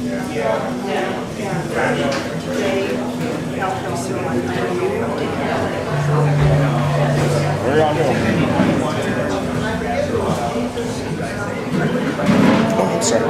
Where y'all going? Oh, sorry.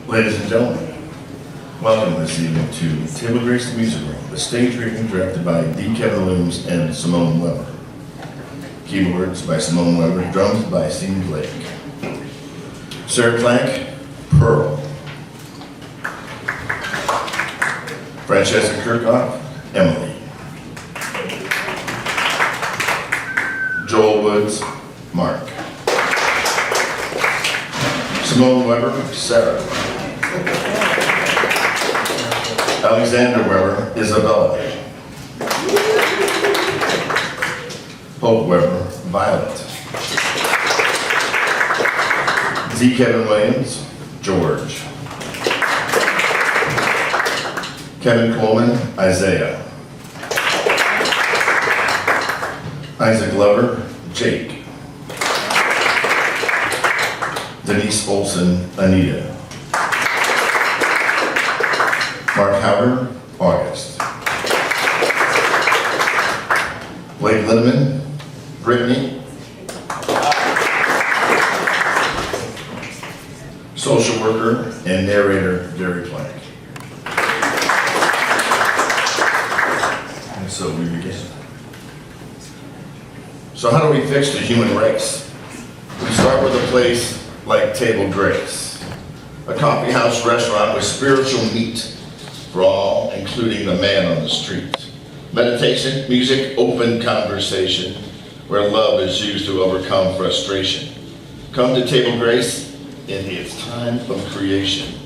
Ladies and gentlemen, welcome this evening to Table Grace Music Room, the stage reading directed by D. Kevin Williams and Simone Weber. Keyboards by Simone Weber, drums by Steve Blake. Sarah Plank, Pearl. Francesca Kirchhoff, Emily. Joel Woods, Mark. Simone Weber, Sarah. Alexander Weber, Isabella. Hope Weber, Violet. Z. Kevin Williams, George. Kevin Coleman, Isaiah. Isaac Glover, Jake. Denise Olson, Anita. Mark Howard, August. Blake Lindeman, Brittany. Social worker and narrator, Gary Plank. And so we begin. So how do we fix the human race? We start with a place like Table Grace, a coffee house restaurant with spiritual meat for all, including the man on the street. Meditation, music, open conversation, where love is used to overcome frustration. Come to Table Grace in its time of creation,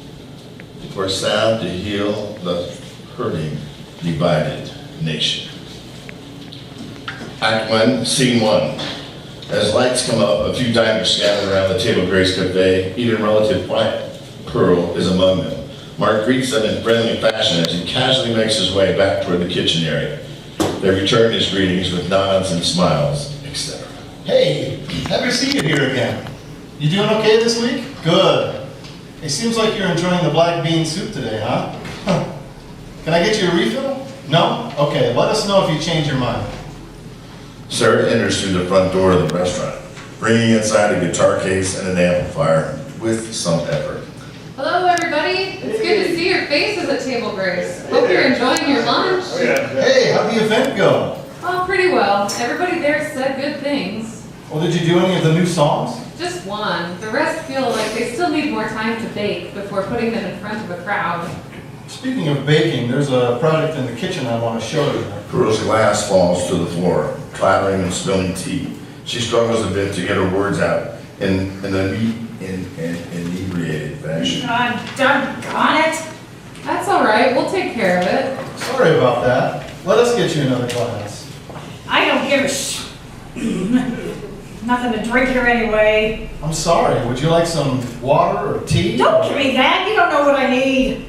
for sound to heal the hurting, divided nation. Act 1, Scene 1. As lights come up, a few diners scatter around the Table Grace Cafe, even relative quiet. Pearl is among them. Mark greets them in friendly fashion as he casually makes his way back toward the kitchen area. They return his greetings with nods and smiles, etc. Hey, happy to see you here again. You doing okay this week? Good. It seems like you're enjoying the black bean soup today, huh? Can I get you a refill? No? Okay, let us know if you change your mind. Sarah enters through the front door of the restaurant, bringing inside a guitar case and an amplifier with some effort. Hello, everybody. It's good to see your faces at Table Grace. Hope you're enjoying your lunch. Hey, how'd the event go? Oh, pretty well. Everybody there said good things. Well, did you do any of the new songs? Just one. The rest feel like they still need more time to bake before putting them in front of a crowd. Speaking of baking, there's a product in the kitchen I want to show you. Pearl's glass falls to the floor, clattering and spilling tea. She struggles a bit to get her words out in an inebriated fashion. Doggone it! That's all right. We'll take care of it. Sorry about that. Let us get you another glass. I don't give a nothing to drink here anyway. I'm sorry. Would you like some water or tea? Don't give me that. You don't know what I need.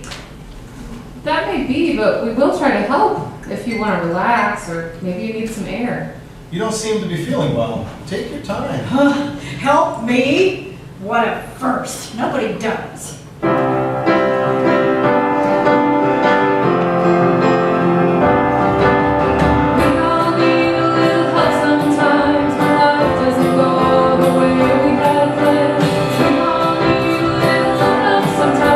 That may be, but we will try to help if you want to relax or maybe you need some air. You don't seem to be feeling well. Take your time. Help me? What a first. Nobody does. Sometimes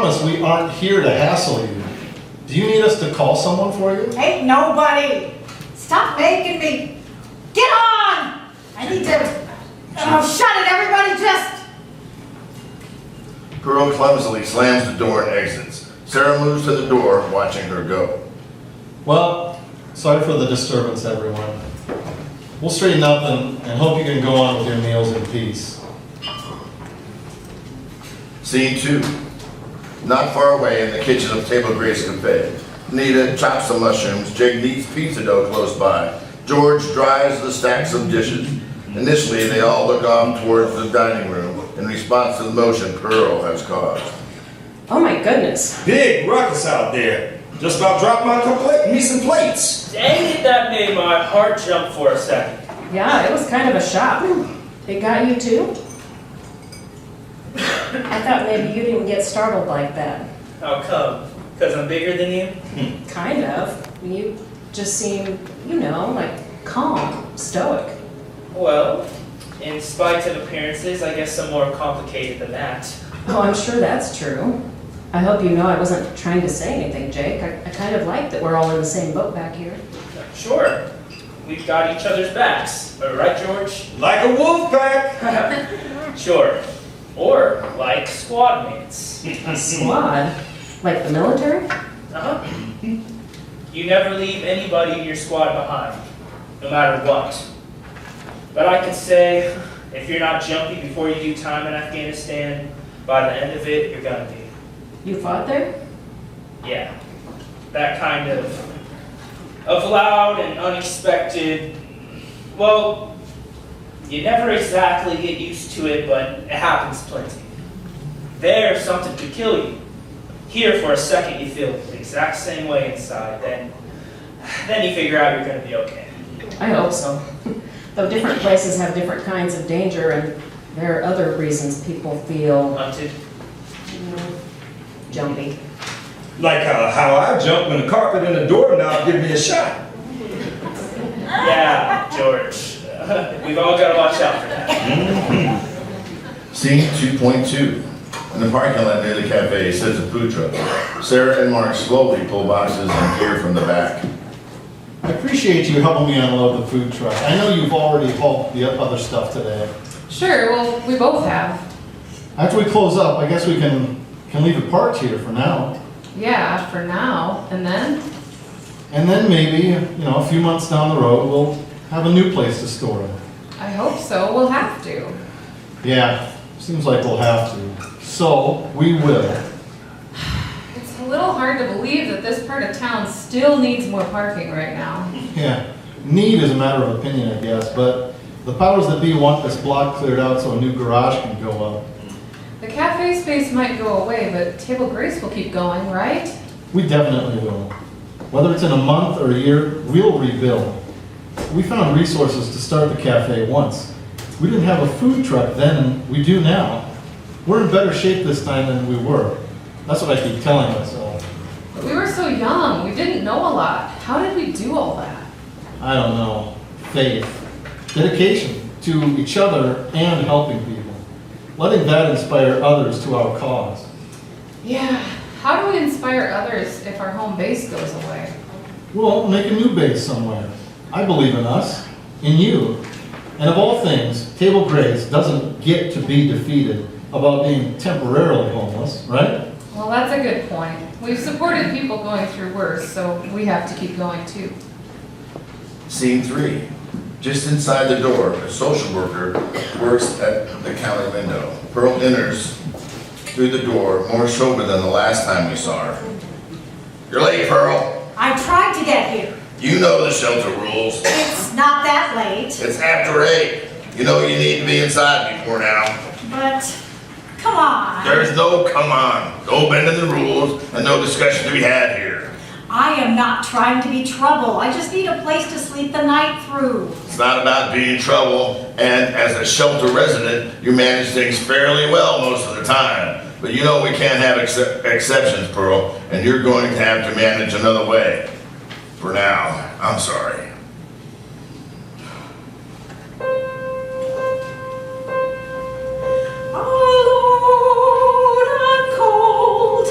promise we aren't here to hassle you. Do you need us to call someone for you? Ain't nobody. Stop making me. Get on! I need to. Oh, shut it, everybody, just. Pearl clumsily slams the door and exits. Sarah moves to the door, watching her go. Well, sorry for the disturbance, everyone. We'll straighten up and hope you can go on with your meals in peace. Scene 2. Not far away in the kitchen of Table Grace Cafe. Nita chops some mushrooms. Jake kneads pizza dough close by. George dries the stacks of dishes. Initially, they all look off towards the dining room in response to the motion Pearl has caused. Oh my goodness. Big ruckus out there. Just about dropped me some plates. Dang it, that made my heart jump for a second. Yeah, it was kind of a shock. It got you too? I thought maybe you didn't get startled like that. How come? Because I'm bigger than you? Kind of. You just seem, like calm, stoic. Well, in spite of appearances, I guess I'm more complicated than that. Oh, I'm sure that's true. I hope you know I wasn't trying to say anything, Jake. I kind of like that we're all in the same boat back here. Sure. We've got each other's backs. Right, George? Like a wolf pack. Sure. Or like squad mates. Squad? Like the military? Uh-huh. You never leave anybody in your squad behind, no matter what. But I can say, if you're not jumpy before you do time in Afghanistan, by the end of it, you're gonna be. You fought there? Yeah. That kind of loud and unexpected. Well, you never exactly get used to it, but it happens plenty. There, something could kill you. Here, for a second, you feel the exact same way inside. Then you figure out you're going to be okay. I hope so. Though different places have different kinds of danger, and there are other reasons people feel Hunted. jumpy. Like how I jumped when the carpet in the doorknob give me a shot. Yeah, George. We've all got to watch out for that. Scene 2.2. In the parking lot near the cafe sits a food truck. Sarah and Mark slowly pull boxes and gear from the back. I appreciate you helping me unload the food truck. I know you've already hauled the other stuff today. Sure, well, we both have. After we close up, I guess we can leave it parked here for now. Yeah, for now. And then? And then maybe, a few months down the road, we'll have a new place to store it. I hope so. We'll have to. Yeah, seems like we'll have to. So, we will. It's a little hard to believe that this part of town still needs more parking right now. Yeah, need is a matter of opinion, I guess, but the powers that be want this block cleared out so a new garage can go up. The cafe space might go away, but Table Grace will keep going, right? We definitely will. Whether it's in a month or a year, we'll rebuild. We found resources to start the cafe once. We didn't have a food truck then, and we do now. We're in better shape this time than we were. That's what I keep telling myself. But we were so young. We didn't know a lot. How did we do all that? I don't know. Faith. Dedication to each other and helping people. Letting that inspire others to our cause. Yeah. How do we inspire others if our home base goes away? We'll make a new base somewhere. I believe in us, in you. And of all things, Table Grace doesn't get to be defeated about being temporarily homeless, right? Well, that's a good point. We've supported people going through worse, so we have to keep going too. Scene 3. Just inside the door, a social worker works at the counter window. Pearl enters through the door, more sober than the last time we saw her. You're late, Pearl. I tried to get here. You know the shelter rules. It's not that late, It's after 8. You know you need to be inside before now. but come on. There's no come on. No bending the rules and no discussion to be had here. I am not trying to be trouble. I just need a place to sleep the night through. It's not about being in trouble, and as a shelter resident, you manage things fairly well most of the time. But you know we can't have exceptions, Pearl, and you're going to have to manage another way. For now, I'm sorry. Oh Lord, I'm cold.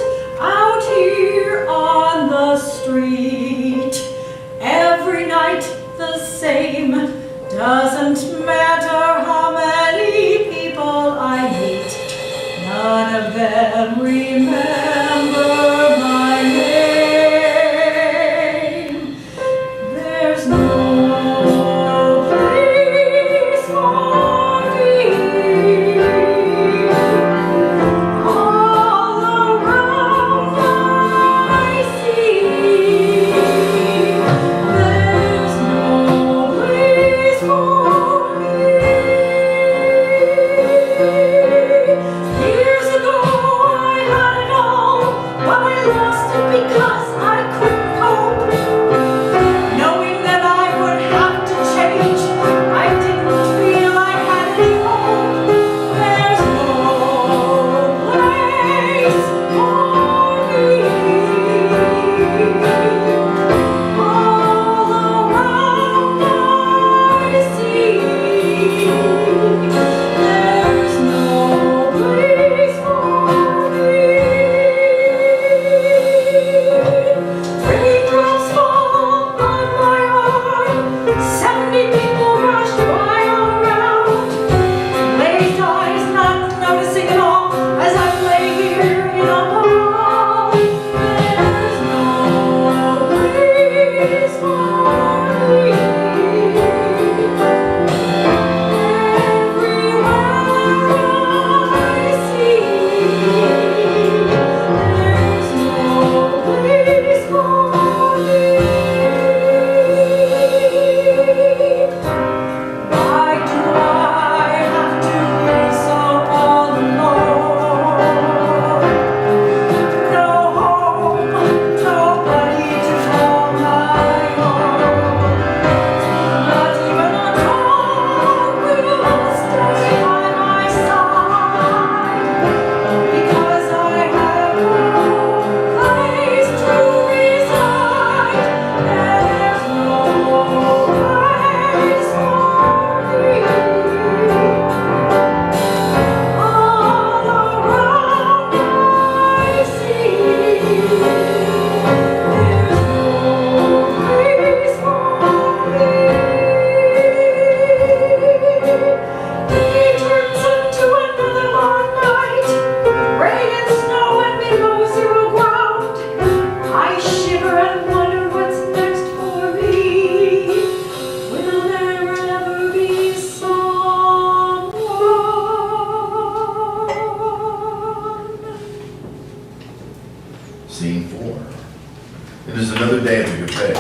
It is another day at the cafe.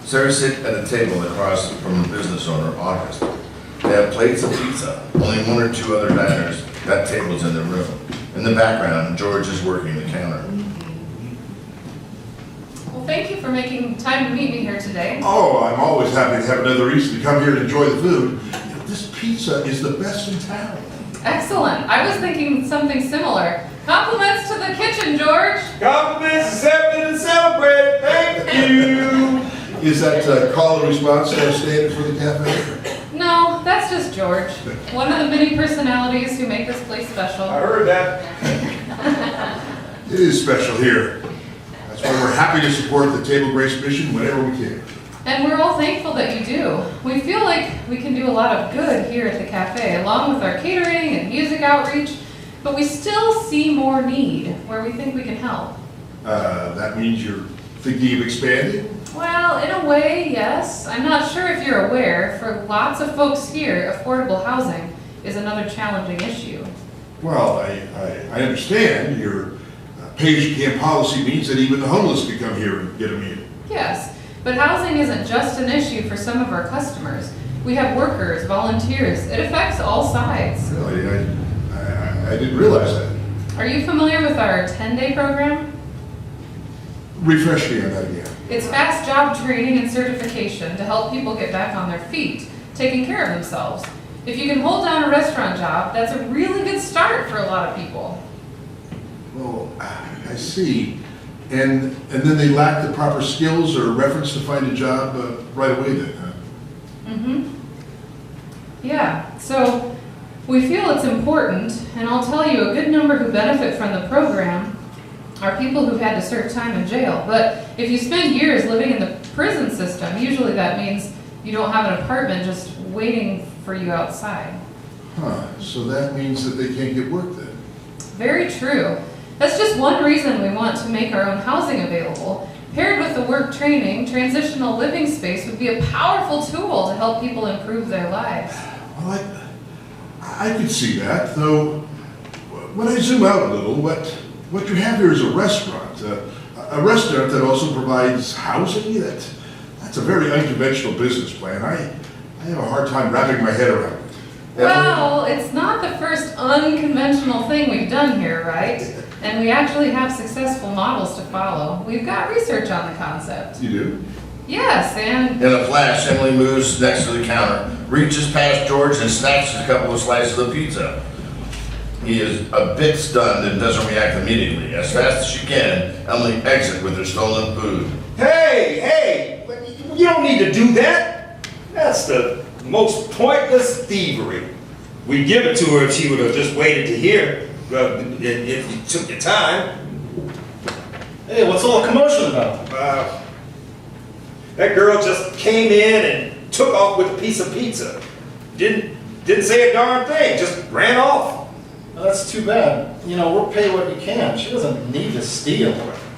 Sarah sits at a table across from the business owner, August. They have plates of pizza. Only one or two other diners got tables in their room. In the background, George is working the counter. Well, thank you for making time to meet me here today. Oh, I'm always happy to have another reason to come here and enjoy the food. This pizza is the best in town. Excellent. I was thinking something similar. Compliments to the kitchen, George. Compliments accepted and celebrated. Thank you. Is that call and response standard for the cafe? No, that's just George. One of the many personalities who make this place special. I heard that. It is special here. That's why we're happy to support the Table Grace mission whenever we can. And we're all thankful that you do. We feel like we can do a lot of good here at the cafe, along with our catering and music outreach, but we still see more need where we think we can help. That means you're thinking of expanding? Well, in a way, yes. I'm not sure if you're aware, for lots of folks here, affordable housing is another challenging issue. Well, I understand your pay-as-you-can policy means that even the homeless can come here and get a meal. Yes, but housing isn't just an issue for some of our customers. We have workers, volunteers. It affects all sides. Really, I didn't realize that. Are you familiar with our 10-day program? Refresh me on that again. It's fast job training and certification to help people get back on their feet, taking care of themselves. If you can hold down a restaurant job, that's a really good start for a lot of people. Well, I see. And then they lack the proper skills or reference to find a job right away then, huh? Mm-hmm. Yeah, so we feel it's important, and I'll tell you, a good number who benefit from the program are people who've had to serve time in jail. But if you spend years living in the prison system, usually that means you don't have an apartment just waiting for you outside. Huh, so that means that they can't get work then? Very true. That's just one reason we want to make our own housing available. Paired with the work training, transitional living space would be a powerful tool to help people improve their lives. Well, I could see that, though when I zoom out a little, what you have here is a restaurant that also provides housing. That's a very unconventional business plan. I have a hard time wrapping my head around it. Well, it's not the first unconventional thing we've done here, right? And we actually have successful models to follow. We've got research on the concept. You do? Yes, and In a flash, Emily moves next to the counter, reaches past George and snatches a couple of slices of pizza. He is a bit stunned and doesn't react immediately. As fast as she can, Emily exits with her stolen food. Hey, you don't need to do that. That's the most pointless thievery. We'd give it to her if she would have just waited to hear. If you took your time. Hey, what's all the commotion about? That girl just came in and took off with a piece of pizza. Didn't say a darn thing, just ran off. Well, that's too bad. You know, we'll pay what you can. She doesn't need to steal.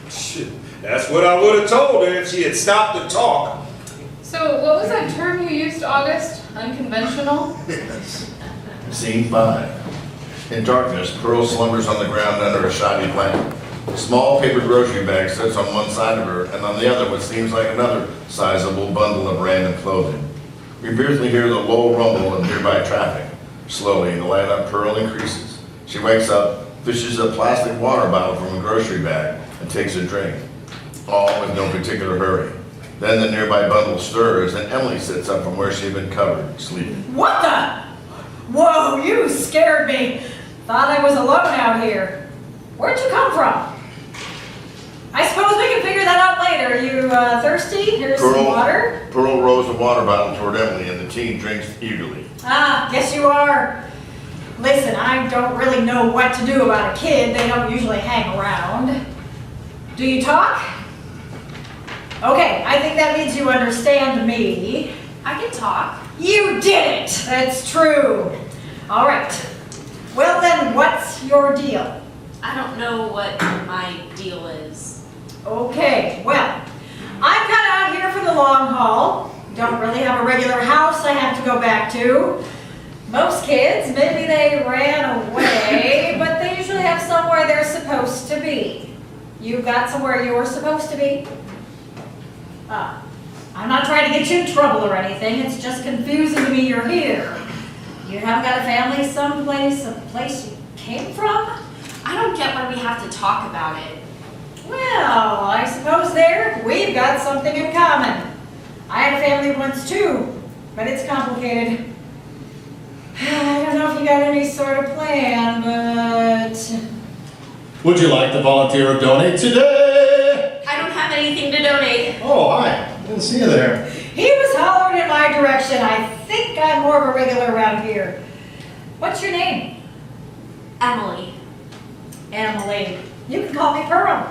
Shit, that's what I would have told her if she had stopped to talk. so what was that term you used, August? Unconventional? Scene 5. In darkness, Pearl slumbers on the ground under a shoddy lamp. A small paper grocery bag sits on one side of her, and on the other what seems like another sizable bundle of random clothing. We briefly hear the low rumble of nearby traffic. Slowly, the light on Pearl increases. She wakes up, fishes a plastic water bottle from a grocery bag, and takes a drink, all with no particular hurry. Then the nearby bundle stirs, and Emily sits up from where she had been covered, sleeping. What the? Whoa, you scared me. Thought I was alone out here. Where'd you come from? I suppose we can figure that out later. Are you thirsty? Here's some water. Pearl rolls the water bottle toward Emily, and the teen drinks eagerly. Ah, guess you are. Listen, I don't really know what to do about a kid. They don't usually hang around. Do you talk? Okay, I think that means you understand me. I can talk. You did it! That's true. All right. Well then, what's your deal? I don't know what my deal is. Okay, well, I'm kind of out here for the long haul. Don't really have a regular house I have to go back to. Most kids, maybe they ran away, but they usually have be. You got somewhere you were supposed to be? I'm not trying to get you in trouble or anything, it's just confusing to me you're here. You haven't got a family someplace, a place you came from? I don't get why we have to talk about it. Well, I suppose we've got something in common. I had a family once too, but it's complicated. I don't know if you got any sort of plan, but... Would you like to volunteer or donate today? I don't have anything to donate. Oh, hi. Didn't see you there. He was hollering in my direction. I think I'm more of a regular around here. What's your name? Emily. Emily. You can call me Pearl.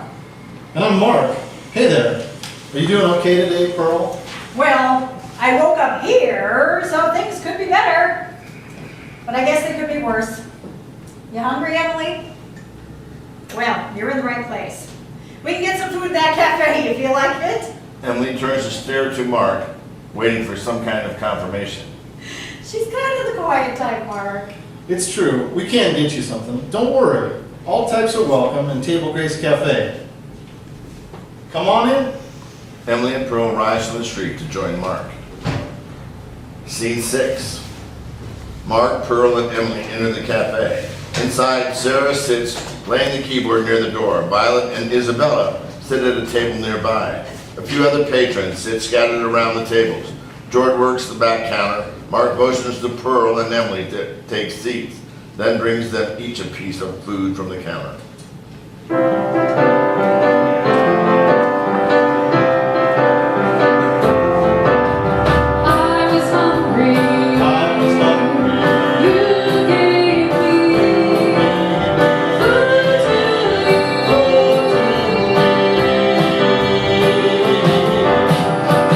And I'm Mark. Hey there. Are you doing okay today, Pearl? Well, I woke up here, so things could be better. But I guess they could be worse. You hungry, Emily? Well, you're in the right place. We can get some food in that cafe if you like it. Emily turns to stare to Mark, waiting for some kind of confirmation. She's kind of the quiet type, Mark. It's true. We can get you something. Don't worry. All types are welcome in Table Grace Cafe. Come on in. Emily and Pearl rise from the street to join Mark. Scene 6. Mark, Pearl, and Emily enter the cafe. Inside, Sarah sits playing the keyboard near the door. Violet and Isabella sit at a table nearby. A few other patrons sit scattered around the tables. George works the back counter. Mark motions to Pearl and Emily to take seats, then brings them each a piece of food from the counter. I was hungry. You gave me food to eat.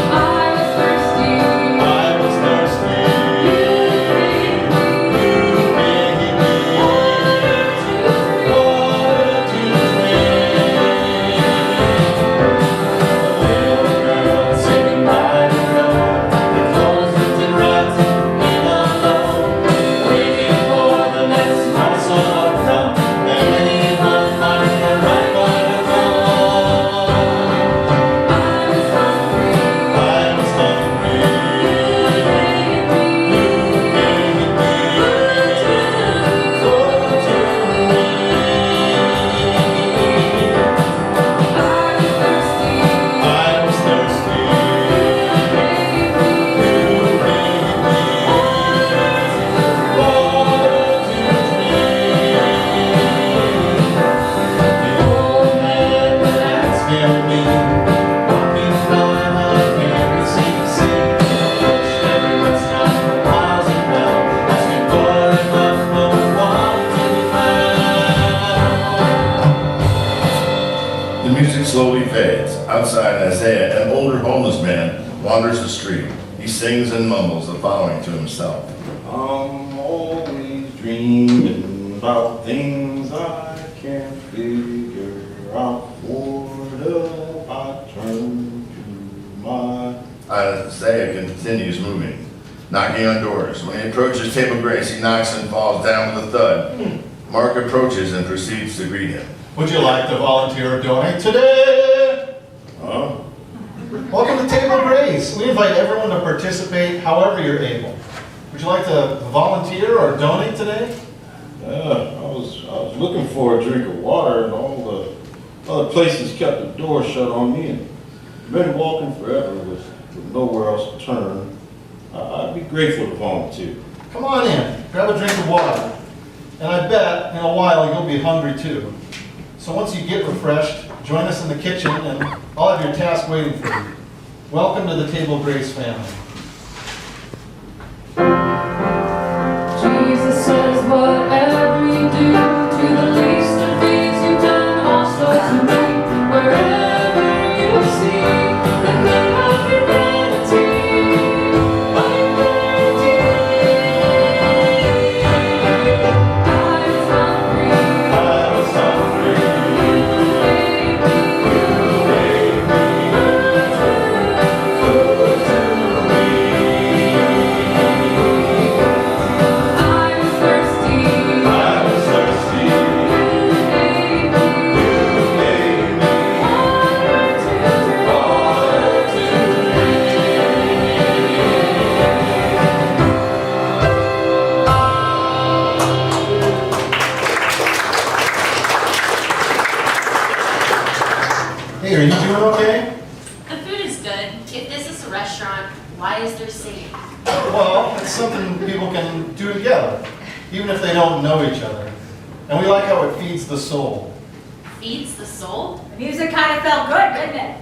I was thirsty. You gave me water to drink. Sitting by the road, the clothes lifted right in alone, waiting for the next monster to come, and many months might go right by the road. I was hungry. I was hungry. You gave me food to eat. I was thirsty. I was thirsty. The old man would ask me, walking by my can't see the sea. Pushed every restaurant for miles and miles, asking for enough of water to be found. The music slowly fades. Outside, Isaiah, an older homeless man, wanders the street. He sings and mumbles the following to himself. I'm always dreaming about things I can't figure out. What if I turn to my... Isaiah continues moving, knocking on doors. When he approaches Table Grace, he knocks and falls down with a thud. Mark approaches and proceeds to greet him. Would you like to volunteer or donate today? Huh? Welcome to Table Grace. We invite everyone to participate however you're able. Would you like to volunteer or donate today? Yeah, I was looking for a drink of water, and all the other places kept the door shut on me, and been walking forever with nowhere else to turn. I'd be grateful to volunteer. Come on in, grab a drink of water. And I bet in a while you'll be hungry too. So once you get refreshed, join us in the kitchen and I'll have your task waiting for you. Welcome to the Table Grace family. Jesus says, whatever you do to the least of these, you've done also to me. Wherever you see the good of humanity, I was hungry. I was hungry. You gave me food to eat. Hey, are you doing okay? The food is good. If this is a restaurant, why is there singing? Well, it's something people can do together, even if they don't know each other. And we like how it feeds the soul. Feeds the soul? The music kind of felt good, didn't it?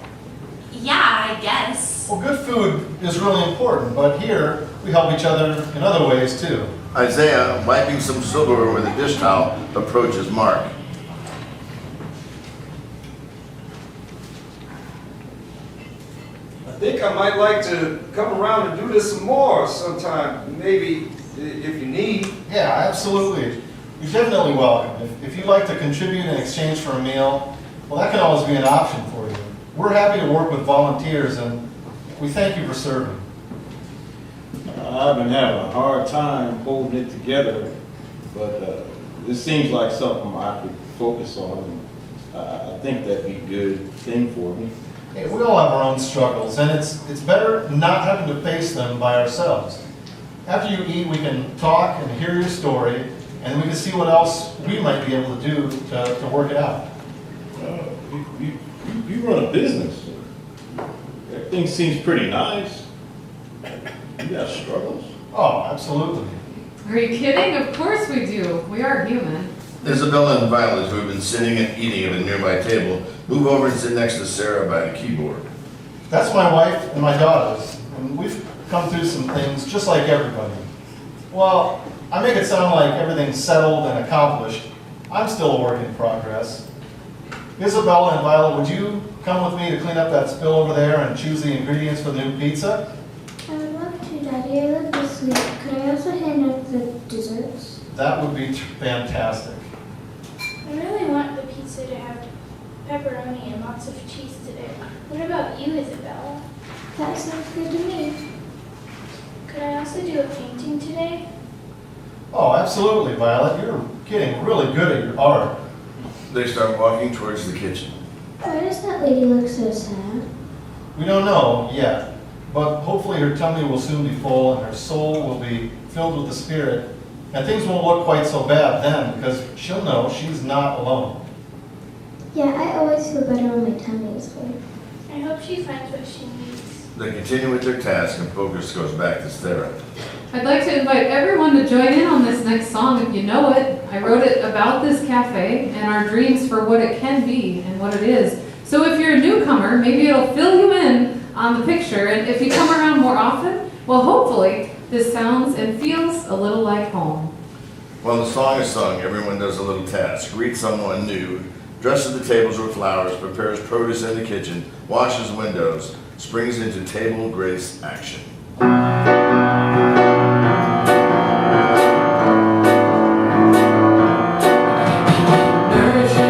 Yeah, I guess. Well, good food is really important, but here we help each other in other ways too. Isaiah, wiping some silverware with a dish towel, approaches Mark. I think I might like to come around and do this some more sometime, maybe if you need. Yeah, absolutely. You're definitely welcome. If you'd like to contribute in exchange for a meal, well, that can always be an option for you. We're happy to work with volunteers, and we thank you for serving. I've been having a hard time holding it together, but this seems like something I could focus on. And I think that'd be a good thing for me. Hey, we all have our own struggles, and it's better not having to face them by ourselves. After you eat, we can talk and hear your story, and we can see what else we might be able to do to work it out. You run a business. Everything seems pretty nice. You got struggles? Oh, absolutely. Are you kidding? Of course we do. We are human. Isabella and Violet, who have been sitting and eating at a nearby table, move over and sit next to Sarah by the keyboard. That's my wife and my daughters, and we've come through some things just like everybody. Well, I make it sound like everything's settled and accomplished. I'm still a work in progress. Isabella and Violet, would you come with me to clean up that spill over there and choose the ingredients for the new pizza? I would love to, Daddy. I love this week. Could I also hand out the desserts? That would be fantastic. I really want the pizza to have pepperoni and lots of cheese today. What about you, Isabella? That sounds good to me. Could I also do a painting today? Oh, absolutely, Violet. You're getting really good at your art. They start walking towards the kitchen. Why does that lady look so sad? We don't know yet, but hopefully her tummy will soon be full and her soul will be filled with the Spirit, and things won't look quite so bad then because she'll know she's not alone. Yeah, I always feel better when my tummy is full. I hope she finds what she needs. They continue with their task and focus goes back to Sarah. I'd like to invite everyone to join in on this next song if you know it. I wrote it about this cafe and our dreams for what it can be and what it is. So if you're a newcomer, maybe it'll fill you in on the picture. And if you come around more often, well, hopefully this sounds and feels a little like home. While the song is sung, everyone does a little task. Greets someone new, dresses the tables with flowers, prepares produce in the kitchen, washes windows, springs into table grace action. Healing energy,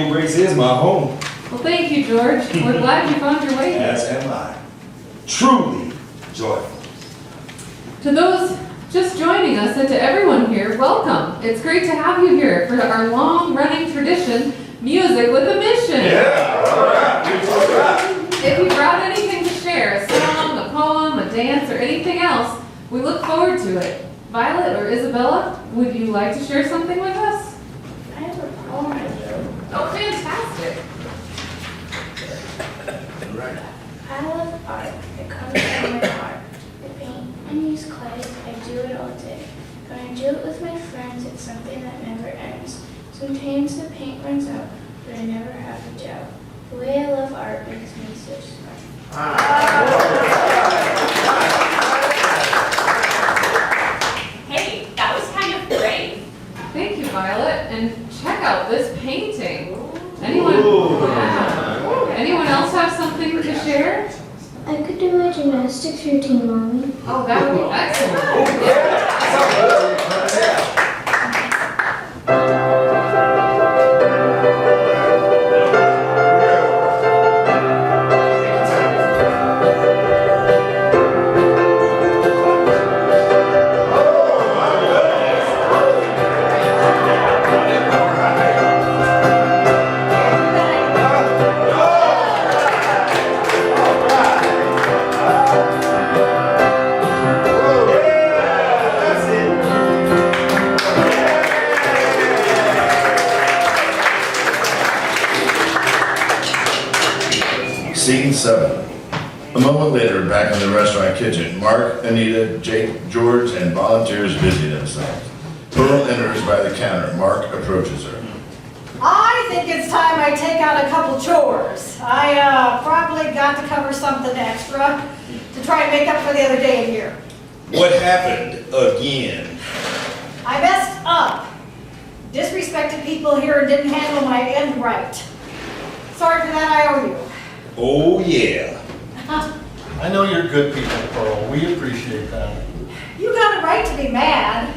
Human Race is my home. Well, thank you, George. We're glad you found your way here. As am I. Truly joyful. To those just joining us and to everyone here, welcome. It's great to have you here for our long-running tradition, Music with a Mission. Yeah, all right. If you brought anything to share, a song, a poem, a dance, or anything else, we look forward to it. Violet or Isabella, would you like to share something with us? I have a poem I wrote. Oh, fantastic. I love art. It comes from my heart. I paint and use clay. I do it all day. When I do it with my friends, it's something that never ends. Sometimes the paint runs out, but I never have a doubt. The way I love art makes me so smart. Hey, that was kind of great. Thank you, Violet. And check out this painting. Anyone? Wow. Anyone else have something to share? I could do my gymnastics routine, Mommy. Oh, that would be excellent. Scene 7. A moment later, back in the restaurant kitchen, Mark, Anita, Jake, George, and volunteers busy themselves. Pearl enters by the counter. Mark approaches her. I think it's time I take out a couple chores. I probably got to cover something extra to try and make up for the other day here. What happened again? I messed up. Disrespected people here and didn't handle my end right. Sorry for that, I owe you. Oh, yeah. I know you're good people, Pearl. We appreciate that. You got a right to be mad.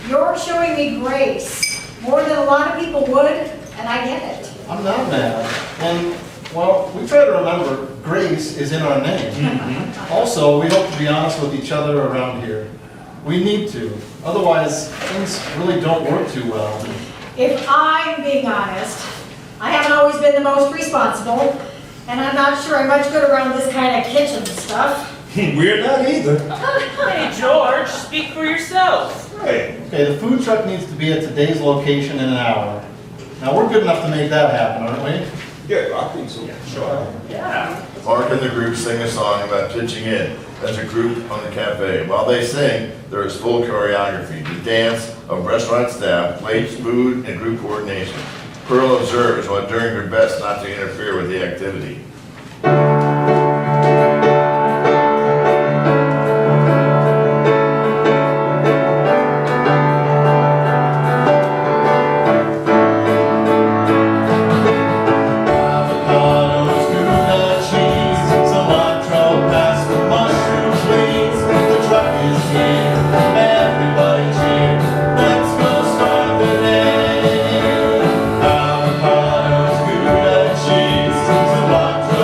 You're showing me grace. More than a lot of people would, and I get it. I'm not mad. And, well, we try to remember grace is in our name. Also, we hope to be honest with each other around here. We need to. Otherwise, things really don't work too well. If I'm being honest, I haven't always been the most responsible, and I'm not sure I'm much good around this kind of kitchen stuff. We're not either. Hey, George, speak for yourself. Right. Okay, the food truck needs to be at today's location in an hour. Now, we're good enough to make that happen, aren't we? Yeah, I think so. Sure. Yeah. Mark and the group sing a song about pitching in as a group on the cafe. While they sing, there is full choreography, the dance of restaurant staff, plates, food, and group coordination. Pearl observes while doing her best not to interfere with the activity. Avocados, Gouda cheese, cilantro, pasta, mushrooms, beans. The truck is here, everybody cheer. Let's go start the day. Avocados, Gouda cheese, cilantro,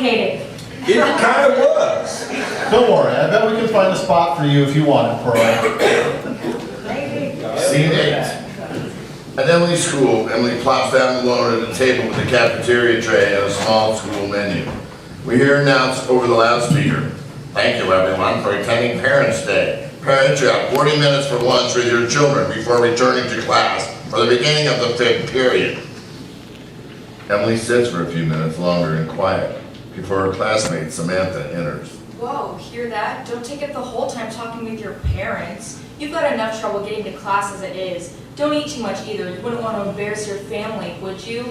complicated. It kind of was. Don't worry, I bet we can find a spot for you if you want it, Pearl. Scene 8. At Emily's school, Emily plops down alone at a table with a cafeteria tray and a small school menu. We hear announced over the loudspeaker, "Thank you everyone for attending Parents' Day. Parents, you have 40 minutes for lunch with your children before returning to class for the beginning of the 5th period." Emily sits for a few minutes longer in quiet before her classmate Samantha enters. Whoa, hear that? Don't take up the whole time talking with your parents. You've got enough trouble getting to class as it is. Don't eat too much either. You wouldn't want to embarrass your family, would you?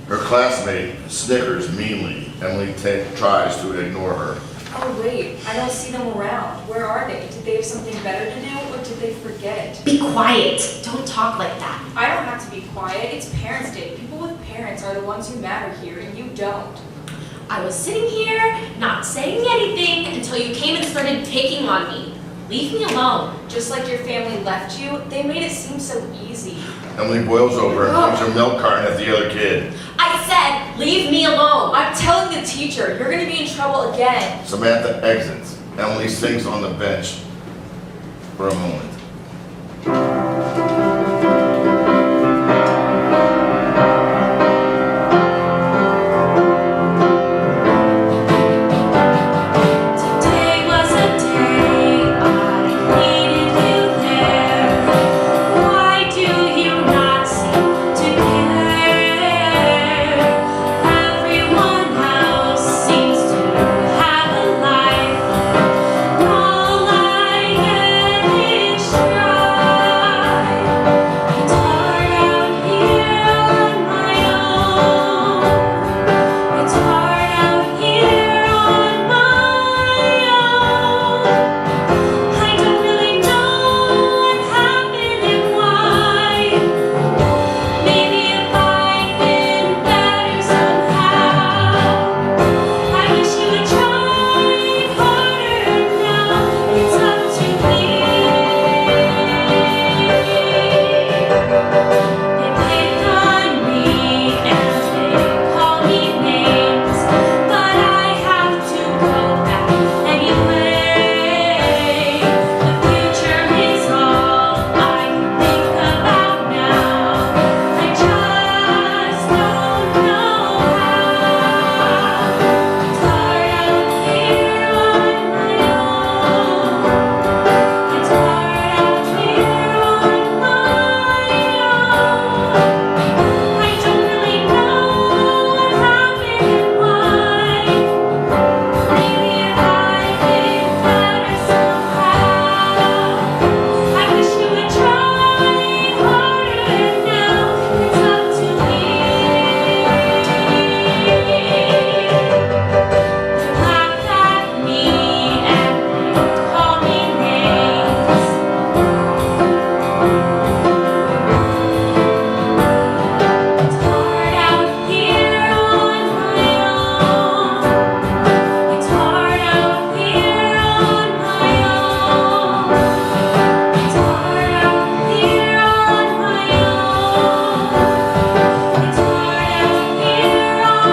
Her classmate snickers meanly. Emily tries to ignore her. Oh wait, I don't see them around. Where are they? Did they have something better to do or did they forget? Be quiet. Don't talk like that. I don't have to be quiet. It's Parents' Day. People with parents are the ones who matter here and you don't. I was sitting here, not saying anything, until you came and started picking on me. Leave me alone. Just like your family left you, they made it seem so easy. Emily boils over and throws her milk carton at the other kid. I said, leave me alone. I'm telling the teacher, you're gonna be in trouble again. Samantha exits. Emily sinks on the bench for a moment. Today was a day I needed you there. Why do you not seem to care? Everyone else seems to have a life. All I get is strife. It's hard out here on my own. It's hard out here on my own. I don't really know what happened and why. Maybe if I'd been better somehow. I wish you would try harder now. It's up to me. They pick on me and they call me names, but I have to go back anyway. The future is all I can think about now. I just don't know how. It's hard out here on my own. It's hard out here on my own. I don't really know what happened and why. Maybe if I'd been better somehow. I wish you would try harder now. It's up to me. They laugh at me and they call me names. It's hard out here on my own. It's hard out here on my own. It's hard out here on my own. It's hard out here on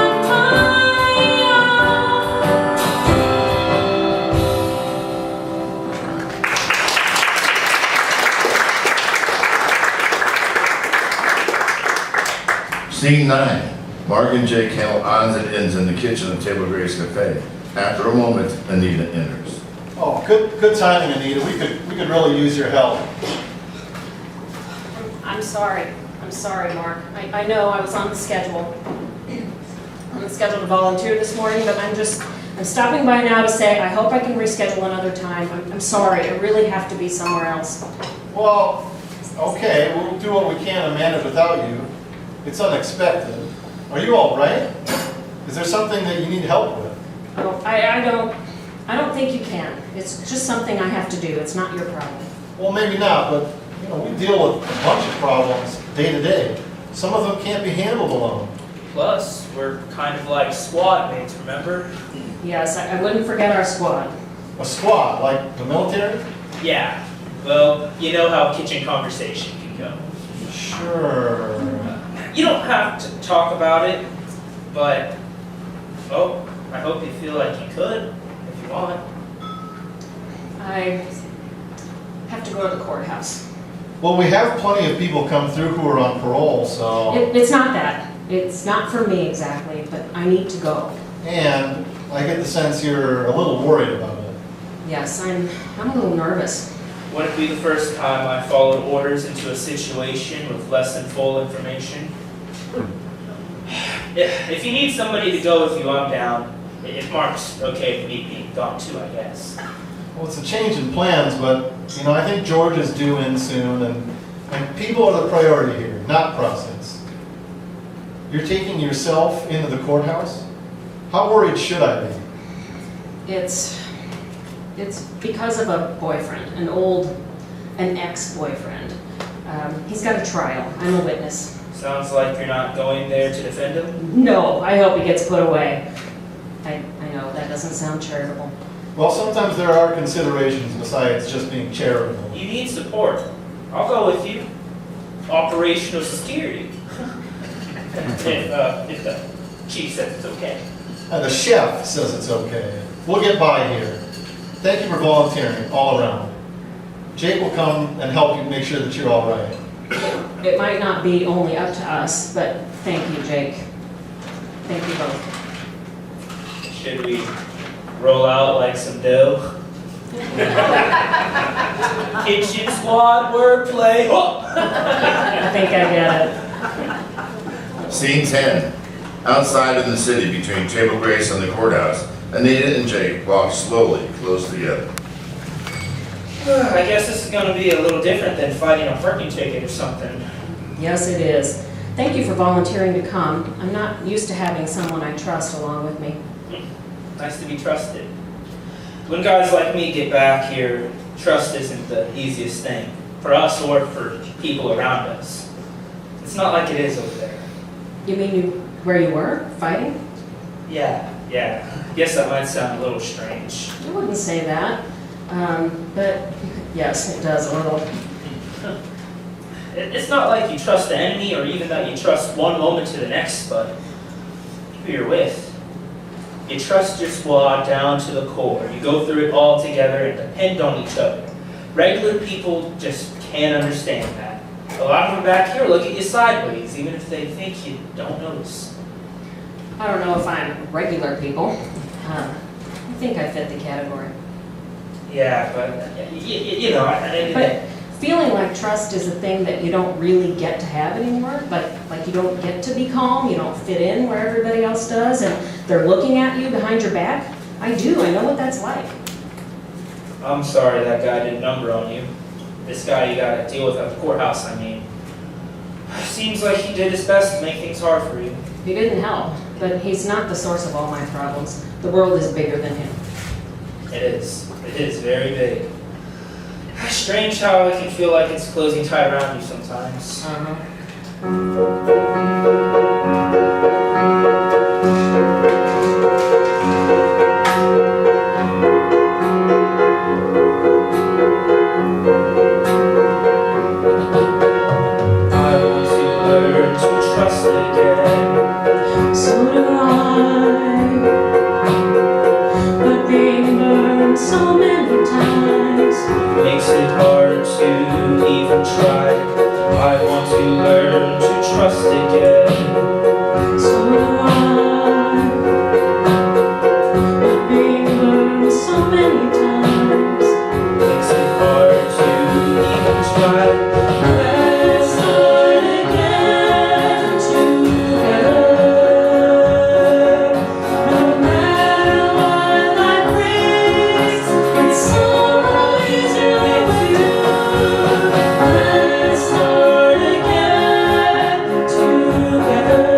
Scene 9. Mark and Jake handle odds and ends in the kitchen of Table Grace Cafe. After a moment, Anita enters. Oh, good timing, Anita. We could really use your help. I'm sorry. I'm sorry, Mark. I know I was on the schedule. On the schedule to volunteer this morning, but I'm stopping by now to say I hope I can reschedule another time. I'm sorry. I really have to be somewhere else. Well, okay, we'll do what we can to manage without you. It's unexpected. Are you all right? Is there something that you need help with? Oh, I don't think you can. It's just something I have to do. It's not your problem. Well, maybe not, but we deal with a bunch of problems day to day. Some of them can't be handled alone. Plus, we're kind of like squad mates, remember? Yes, I wouldn't forget our squad. A squad, like the military? Yeah. Well, you know how kitchen conversation can go. Sure. You don't have to talk about it, but... Oh, I I hope you feel like you could, if you want. I have to go to the courthouse. Well, we have plenty of people come through who are on parole, so. It's not that. It's not for me exactly, but I need to go. And I get the sense you're a little worried about it. Yes, I'm a little nervous. Wouldn't be the first time I followed orders into a situation with less than full information. If you need somebody to go with you, I'm down. If Mark's okay with me being gone too, I guess. Well, it's a change in plans, but, I think George is due in soon, and people are the priority here, not process. You're taking yourself into the courthouse? How worried should I be? It's because of a boyfriend, an ex-boyfriend. He's got a trial. I'm a witness. Sounds like you're not going there to defend him? No, I hope he gets put away. I know, that doesn't sound charitable. Well, sometimes there are considerations besides just being charitable. You need support. I'll go with you. Operational security. if the chief says it's okay. And the chef says it's okay. We'll get by here. Thank you for volunteering all around. Jake will come and help you make sure that you're all right. It might not be only up to us, but thank you, Jake. Thank you both. Should we roll out like some dough? Kitchen squad wordplay. I think I get it. Scene 10. Outside in the city between Table Grace and the courthouse, Anita and Jake walk slowly close together. I guess this is going to be a little different than fighting a parking ticket or something. Yes, it is. Thank you for volunteering to come. I'm not used to having someone I trust along with me. Nice to be trusted. When guys like me get back here, trust isn't the easiest thing, for us or for people around us. It's not like it is over there. You mean where you were, fighting? Yeah. Guess that might sound a little strange. I wouldn't say that. But yes, it does a little. It's not like you trust the enemy or even that you trust one moment to the next, but who you're with. You trust your squad down to the core. You go through it all together and depend on each other. Regular people just can't understand that. A lot of them back here look at you sideways, even if they think you don't notice. I don't know if I'm regular people. I think I fit the category. Yeah, but But feeling like trust is a thing that you don't really get to have anymore. Like you don't get to be calm, you don't fit in where everybody else does, and they're looking at you behind your back. I know what that's like. I'm sorry that guy did a number on you. This guy you gotta deal with at the courthouse, I mean. Seems like he did his best to make things hard for you. He didn't help, but he's not the source of all my problems. The world is bigger than him. It is. It is very big. Strange how it can feel like it's closing tight around you sometimes. I want to learn to trust again. So do I. But being burned so many times Makes it hard to even try. I want to learn to trust again. So do I. But being burned so many times Makes it hard to even try. let's start again together. No matter what life brings, it's so much easier with you. Let's start again together.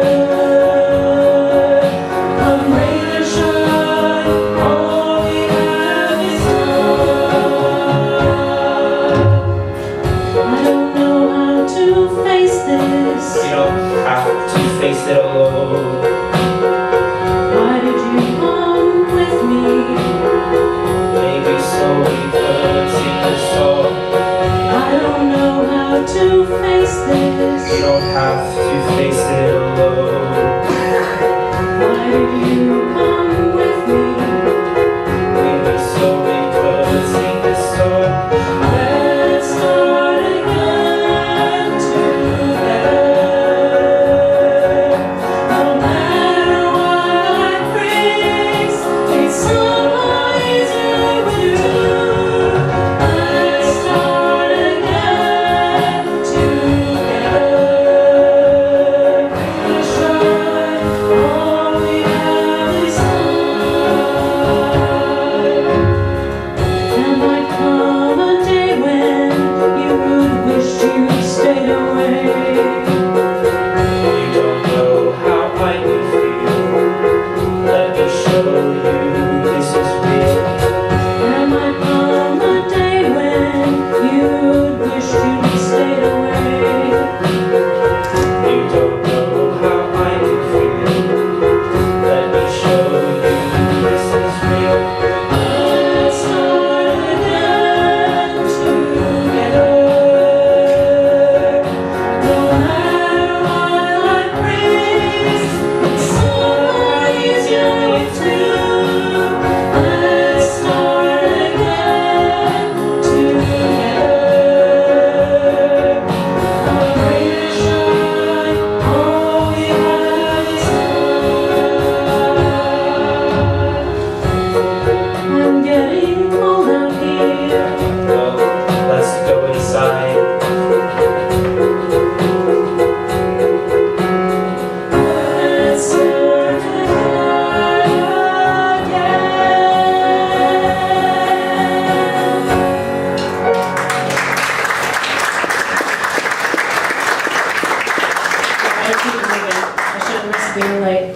late.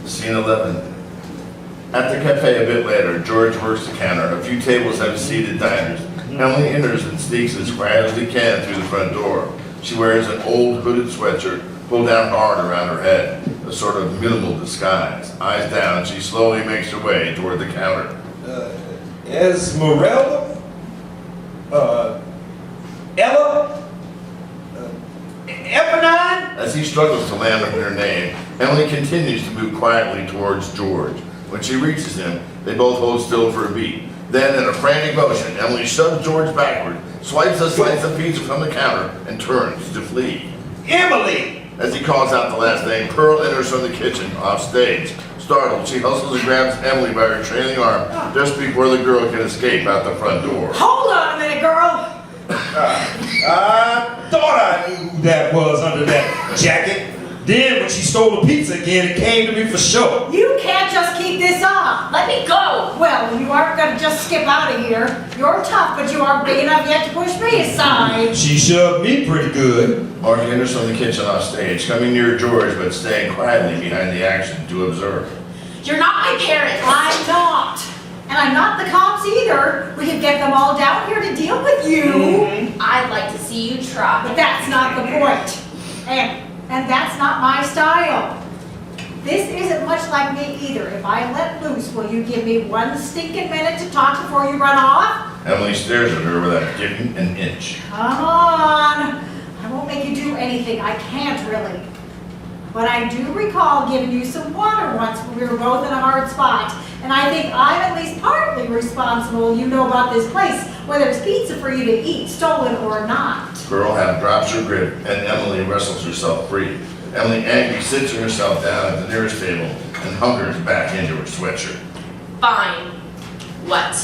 Scene 11. At the cafe a bit later, George works the counter. A few tables have seated diners. Emily enters and sneaks as quiet as they can through the front door. She wears an old hooded sweatshirt pulled down hard around her head, a sort of minimal disguise. Eyes down, she slowly makes her way toward the counter. Esmeralda? Ella? Eponine? As he struggles to land on her name, Emily continues to move quietly towards George. When she reaches him, they both hold still for a beat. Then, in a frantic motion, Emily shoves George backward, swipes a slice of pizza from the counter, and turns to flee. Emily! As he calls out the last name, Pearl enters from the kitchen, off stage. Startled, she hustles and grabs Emily by her trailing arm just before the girl can escape out the front door. Hold on a minute, girl. I thought I knew who that was under that jacket. Then when she stole the pizza again, it came to me for sure. You can't just keep this on. Let me go! Well, you aren't gonna just skip out of here. You're tough, but you aren't big enough yet to push me aside. She shoved me pretty good. Mark enters from the kitchen off stage, coming near George but staying quietly behind the action to observe. You're not my parents! I'm not. And I'm not the cops either. We could get them all down here to deal with you. I'd like to see you try. But that's not the point. And that's not my style. This isn't much like me either. If I let loose, will you give me one stinking minute to talk before you run off? Emily stares at her without giving an inch. Come on. I won't make you do anything. I can't really. But I do recall giving you some water once when we were both in a hard spot. And I think I'm at least partly responsible. You know about this place, whether it's pizza for you to eat, stolen or not. Pearl half drops her grip, and Emily wrestles herself free. Emily, angry, sits herself down at the nearest table and hunkers back into her sweatshirt. Fine. What?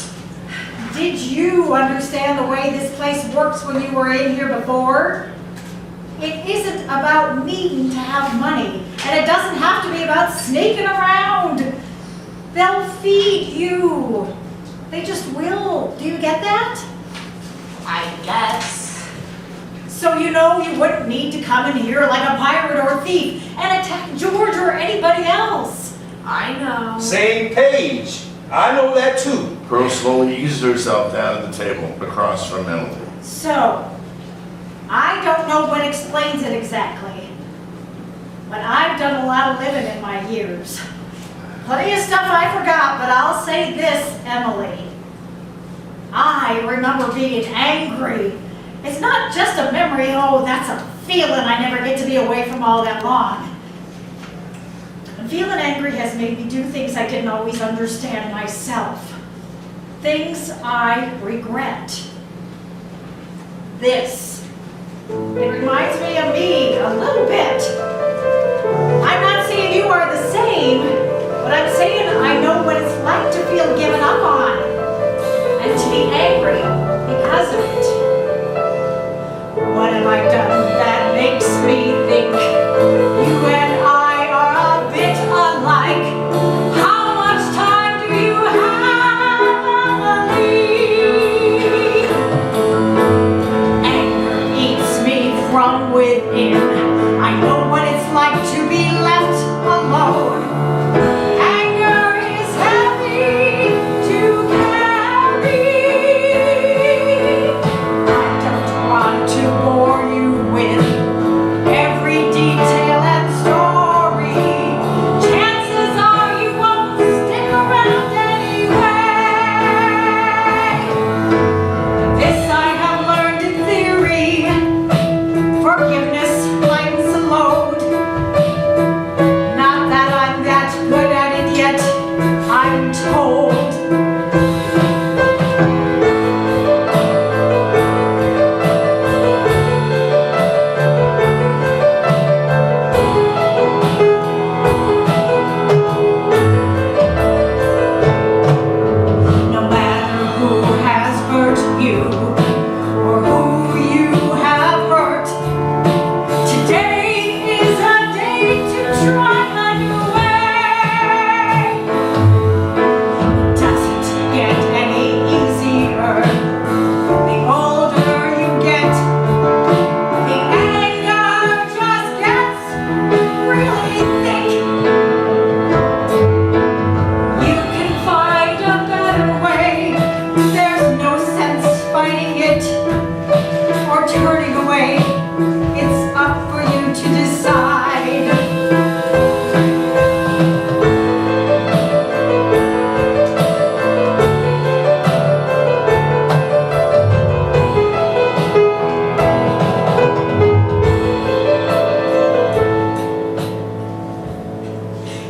Did you understand the way this place works when you were in here before? It isn't about needing to have money, and it doesn't have to be about sneaking around. They'll feed you. They just will. Do you get that? I guess. So you know you wouldn't need to come in here like a pirate or a thief and attack George or anybody else. I know. Same page. I know that too. Pearl slowly eases herself down at the table across from Emily. So, I don't know what explains it exactly, but I've done a lot of living in my years. Plenty of stuff I forgot, but I'll say this, Emily. I remember being angry. It's not just a memory, oh, that's a feeling I never get to be away from all that long. And feeling angry has made me do things I didn't always understand myself. Things I regret. This. It reminds me of me a little bit. I'm not saying you are the same, but I'm saying I know what it's like to feel given up on and to be angry because of it. What have I done that makes me think you and I are a bit alike? How much time do you have, Emily? Anger eats me from within. I know what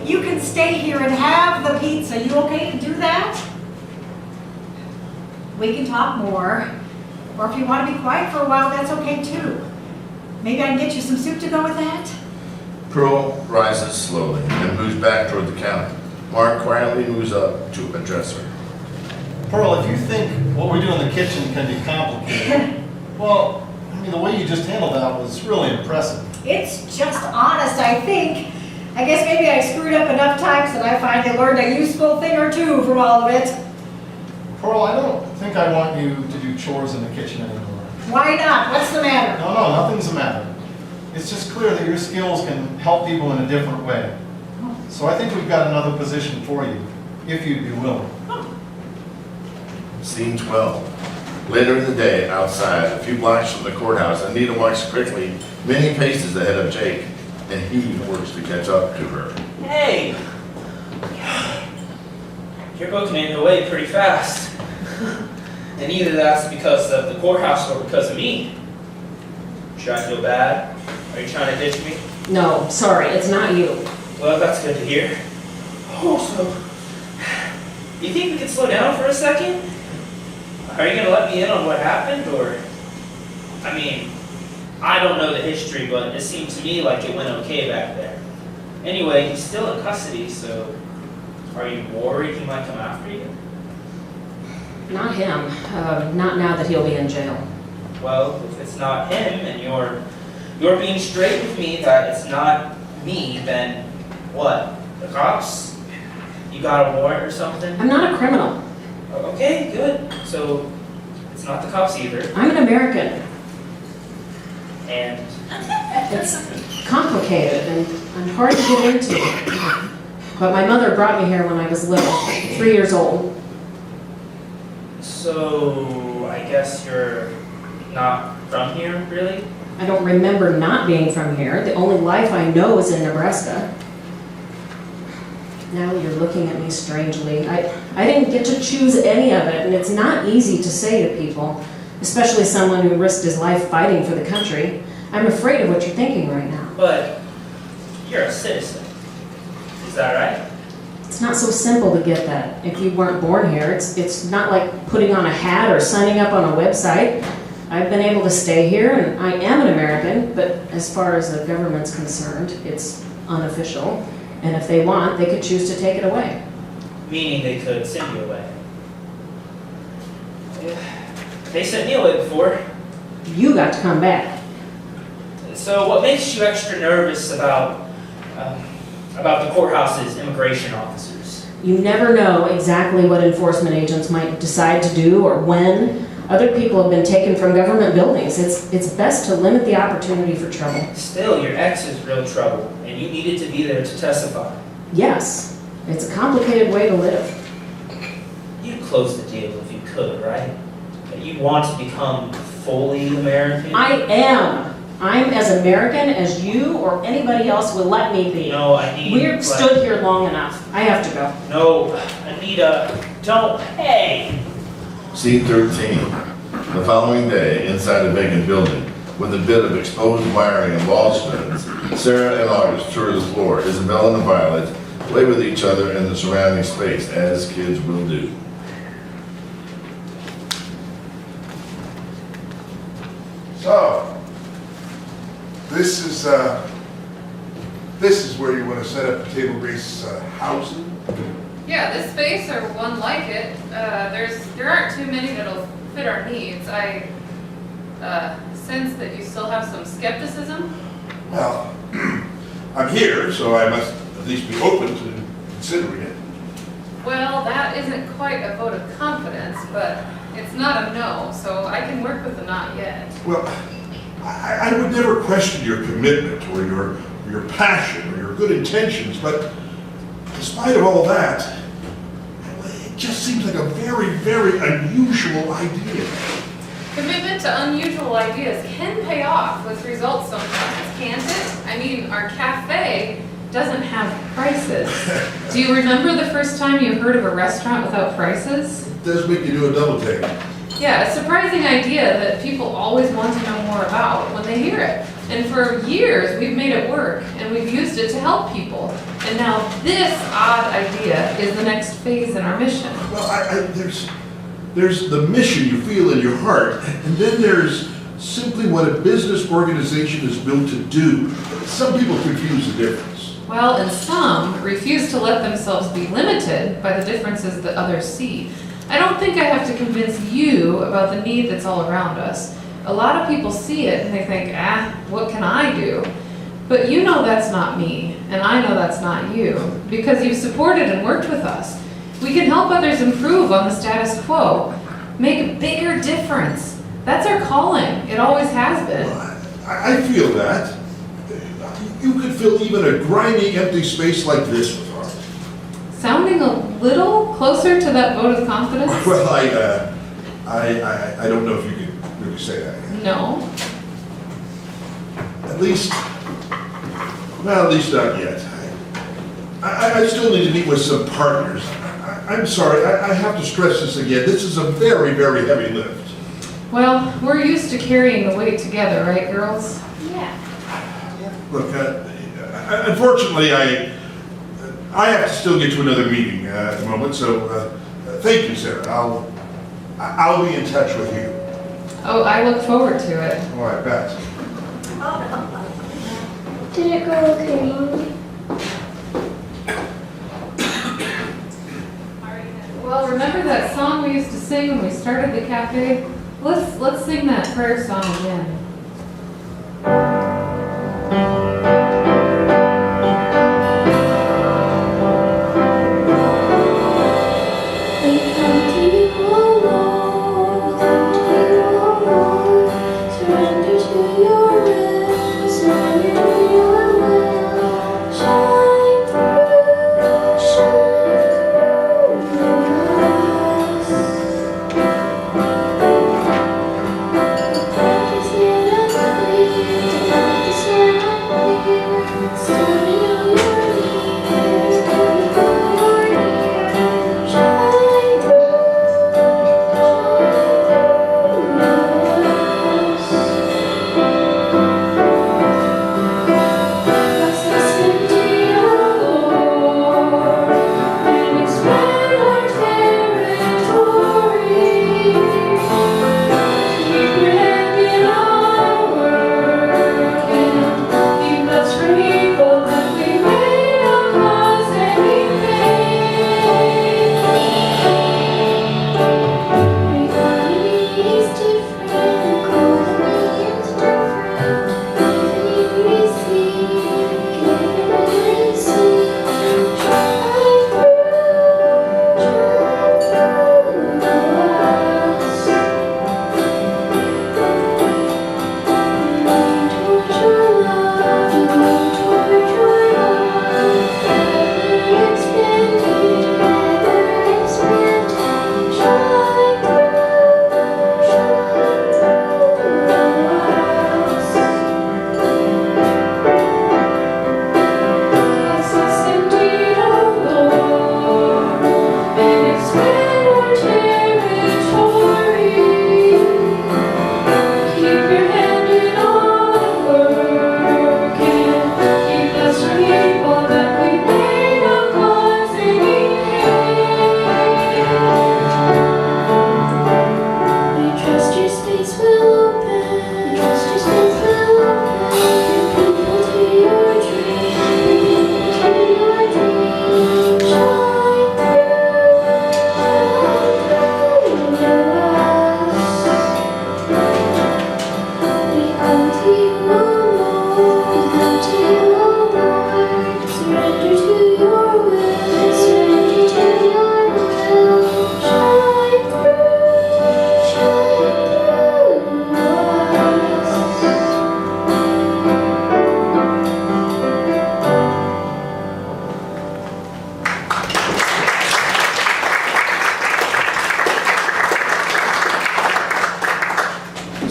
you can stay here and have the pizza. You okay to do that? We can talk more. Or if you want to be quiet for a while, that's okay too. Maybe I can get you some soup to go with that? Pearl rises slowly and moves back toward the counter. Mark quietly moves up to address her. Pearl, if you think what we do in the kitchen can be complicated, well, I mean, the way you just handled that was really impressive. It's just honest, I think. I guess maybe I screwed up enough times that I finally learned a useful thing or two from all of it. Pearl, I don't think I want you to do chores in the kitchen anymore. Why not? What's the matter? No, nothing's the matter. It's just clear that your skills can help people in a different way. So I think we've got another position for you, if you'd be willing. Scene 12. Later in the day, outside, a few blocks from the courthouse, Anita walks quickly, many paces ahead of Jake, and he works to catch up to her. Hey! You're booking it away pretty fast. And either that's because of the courthouse or because of me. Should I feel bad? Are you trying to ditch me? No, sorry, it's not you. Well, that's good to hear. Oh, so... You think we could slow down for a second? Are you gonna let me in on what happened, or... I mean, I don't know the history, but it seemed to me like it went okay back there. Anyway, he's still in custody, so... Are you worried he might come after you? Not him. Not now that he'll be in jail. Well, if it's not him, and you're being straight with me that it's not me, then what? The cops? You got a warrant or something? I'm not a criminal. Okay, good. So, it's not the cops either. I'm an American. And It's complicated and hard to get into. But my mother brought me here when I was little, 3 years old. so, I guess you're not from here, really? I don't remember not being from here. The only life I know is in Nebraska. Now you're looking at me strangely. I didn't get to choose any of it, and it's not easy to say to people, especially someone who risked his life fighting for the country. I'm afraid of what you're thinking right now. But you're a citizen. Is that right? It's not so simple to get that. If you weren't born here, it's not like putting on a hat or signing up on a website. I've been able to stay here, and I am an American, but as far as the government's concerned, it's unofficial. And if they want, they could choose to take it away. Meaning they could send you away. They sent me away before. You got to come back. So what makes you extra nervous about the courthouse's immigration officers? You never know exactly what enforcement agents might decide to do or when. Other people have been taken from government buildings. It's best to limit the opportunity for trouble. Still, your ex is real trouble, and you needed to be there to testify. Yes, it's a complicated way to live. You'd close the deal if you could, right? But you want to become fully American? I am. I'm as American as you or anybody else will let me be. No, I need... We've stood here long enough. I have to go. No, Anita, don't. Hey! Scene 13. The following day, inside a vacant building, with a bit of exposed wiring and wall studs, Sarah and August tour the floor. Isabel and Violet play with each other in the surrounding space, as kids will do. So, this is where you want to set up Table Grace housing? Yeah, this space or one like it, there aren't too many that'll fit our needs. I sense that you still have some skepticism. Well, I'm here, so I must at least be open to considering it. Well, that isn't quite a vote of confidence, but it's not a no, so I can work with a not yet. Well, I would never question your commitment or your passion or your good intentions, but despite of all that, it just seems like a very, very unusual idea. Commitment to unusual ideas can pay off with results sometimes, can't it? I mean, our cafe doesn't have prices. Do you remember the first time you heard of a restaurant without prices? It does make you do a double take. Yeah, a surprising idea that people always want to know more about when they hear it. And for years, we've made it work, and we've used it to help people. And now this odd idea is the next phase in our mission. Well, there's the mission you feel in your heart, and then there's simply what a business organization is built to do. Some people confuse the difference. Well, and some refuse to let themselves be limited by the differences that others see. I don't think I have to convince you about the need that's all around us. A lot of people see it and they think, what can I do? But you know that's not me, and I know that's not you, because you've supported and worked with us. We can help others improve on the status quo, make a bigger difference. That's our calling. It always has been. I feel that. You could fill even a grimy, empty space like this with heart. Sounding a little closer to that vote of confidence? Well, I don't know if you could really say that. No. At least not yet. I still need to meet with some partners. I'm sorry, I have to stress this again. This is a very, very heavy lift. Well, we're used to carrying the weight together, right, girls? Yeah. Look, unfortunately, I have to still get to another meeting at the moment, so thank you, Sarah. I'll be in touch with you. Oh, I look forward to it. All right, bet. Did it go okay, Mommy? Well, remember that song we used to sing when we started the cafe? Let's sing that prayer song again. We come to you, O Lord, come to you, O Lord, surrender to your will, surrender to your will. Shine through us.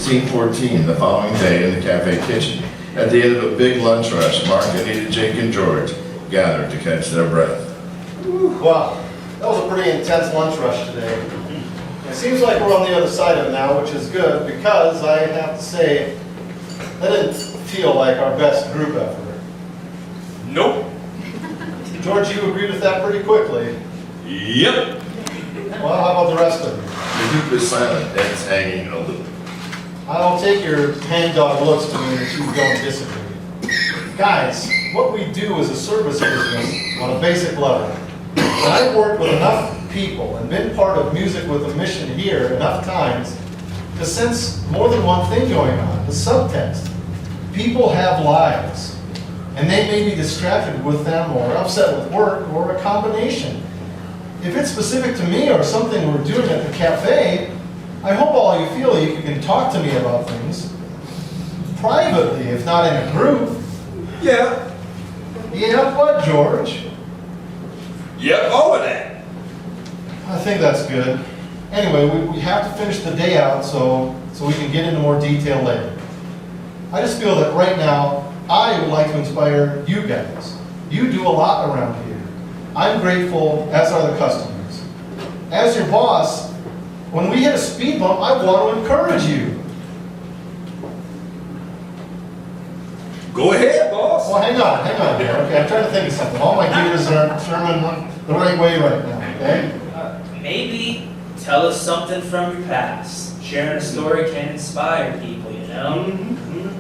Scene 14, the following day in the cafe kitchen. At the end of a big lunch rush, Mark, Anita, Jake, and George gathered to catch their breath. Wow, that was a pretty intense lunch rush today. It seems like we're on the other side of it now, which is good, because I have to say, that didn't feel like our best group effort. Nope. George, you agreed with that pretty quickly. Yep. Well, how about the rest of you? The group is silent, Ed's hanging a little. I don't take your hangdog looks to mean that you don't disagree. Guys, what we do is a service business on a basic level. And I've worked with enough people and been part of Music with a Mission here enough times to sense more than one thing going on. The subtext. People have lives, and they may be distracted with them or upset with work or a combination. If it's specific to me or something we're doing at the cafe, I hope all you feel you can talk to me about things privately, if not in a group. Yeah. Yeah, what, George? Yep, all of that. I think that's good. Anyway, we have to finish the day out so we can get into more detail later. I just feel that right now, I would like to inspire you guys. You do a lot around here. I'm grateful, as are the customers. As your boss, when we hit a speed bump, I want to encourage you. Go ahead, boss. Well, hang on here. Okay, I'm trying to think of something. All my gears aren't turning the right way right now, okay? Maybe tell us something from your past. Sharing a story can inspire people, you know?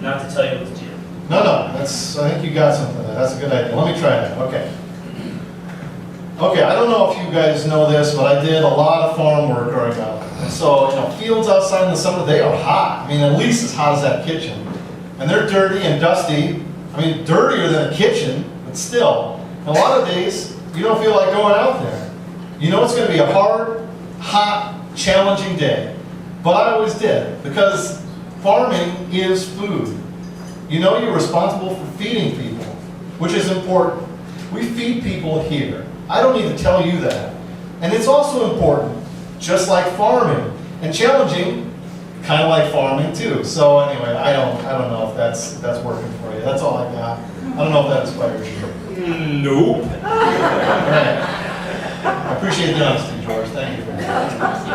Not to tell you what to do. No, I think you got something there. That's a good idea. Let me try that, okay. Okay, I don't know if you guys know this, but I did a lot of farm work growing up. And so, fields outside in the summer, they are hot. I mean, at least as hot as that kitchen. And they're dirty and dusty. I mean, dirtier than a kitchen, but still. And a lot of days, you don't feel like going out there. You know it's going to be a hard, hot, challenging day. But I always did, because farming is food. You know you're responsible for feeding people, which is important. We feed people here. I don't need to tell you that. And it's also important, just like farming. And challenging, kind of like farming too. So anyway, I don't know if that's working for you. That's all I got. I don't know if that inspires you. Nope. All right. I appreciate the honesty, George. Thank you.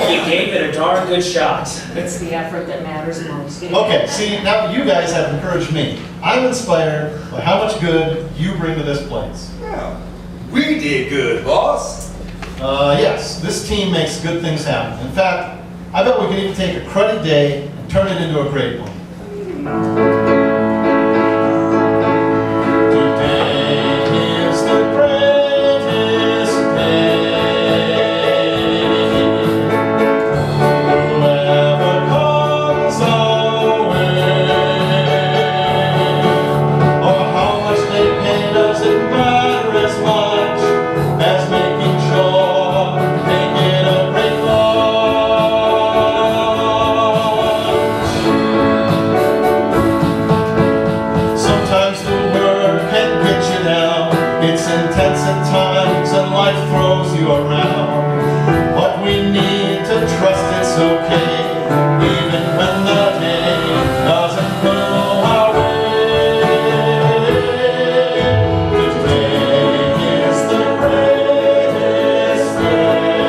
You gave it a darn good shot. It's the effort that matters most. Okay, see, now you guys have encouraged me. I'm inspired by how much good you bring to this place. Yeah. We did good, boss. Yes, this team makes good things happen. In fact, I bet we can even take a cruddy day and turn it into a great one. Today is the greatest day. Whoever comes our way, or how much they pay doesn't matter as much as making sure they get a great lunch. Sometimes the work can get you down. It's intense at times and life throws you around. But we need to trust it's okay, even when the day doesn't go our way. Today is the greatest day.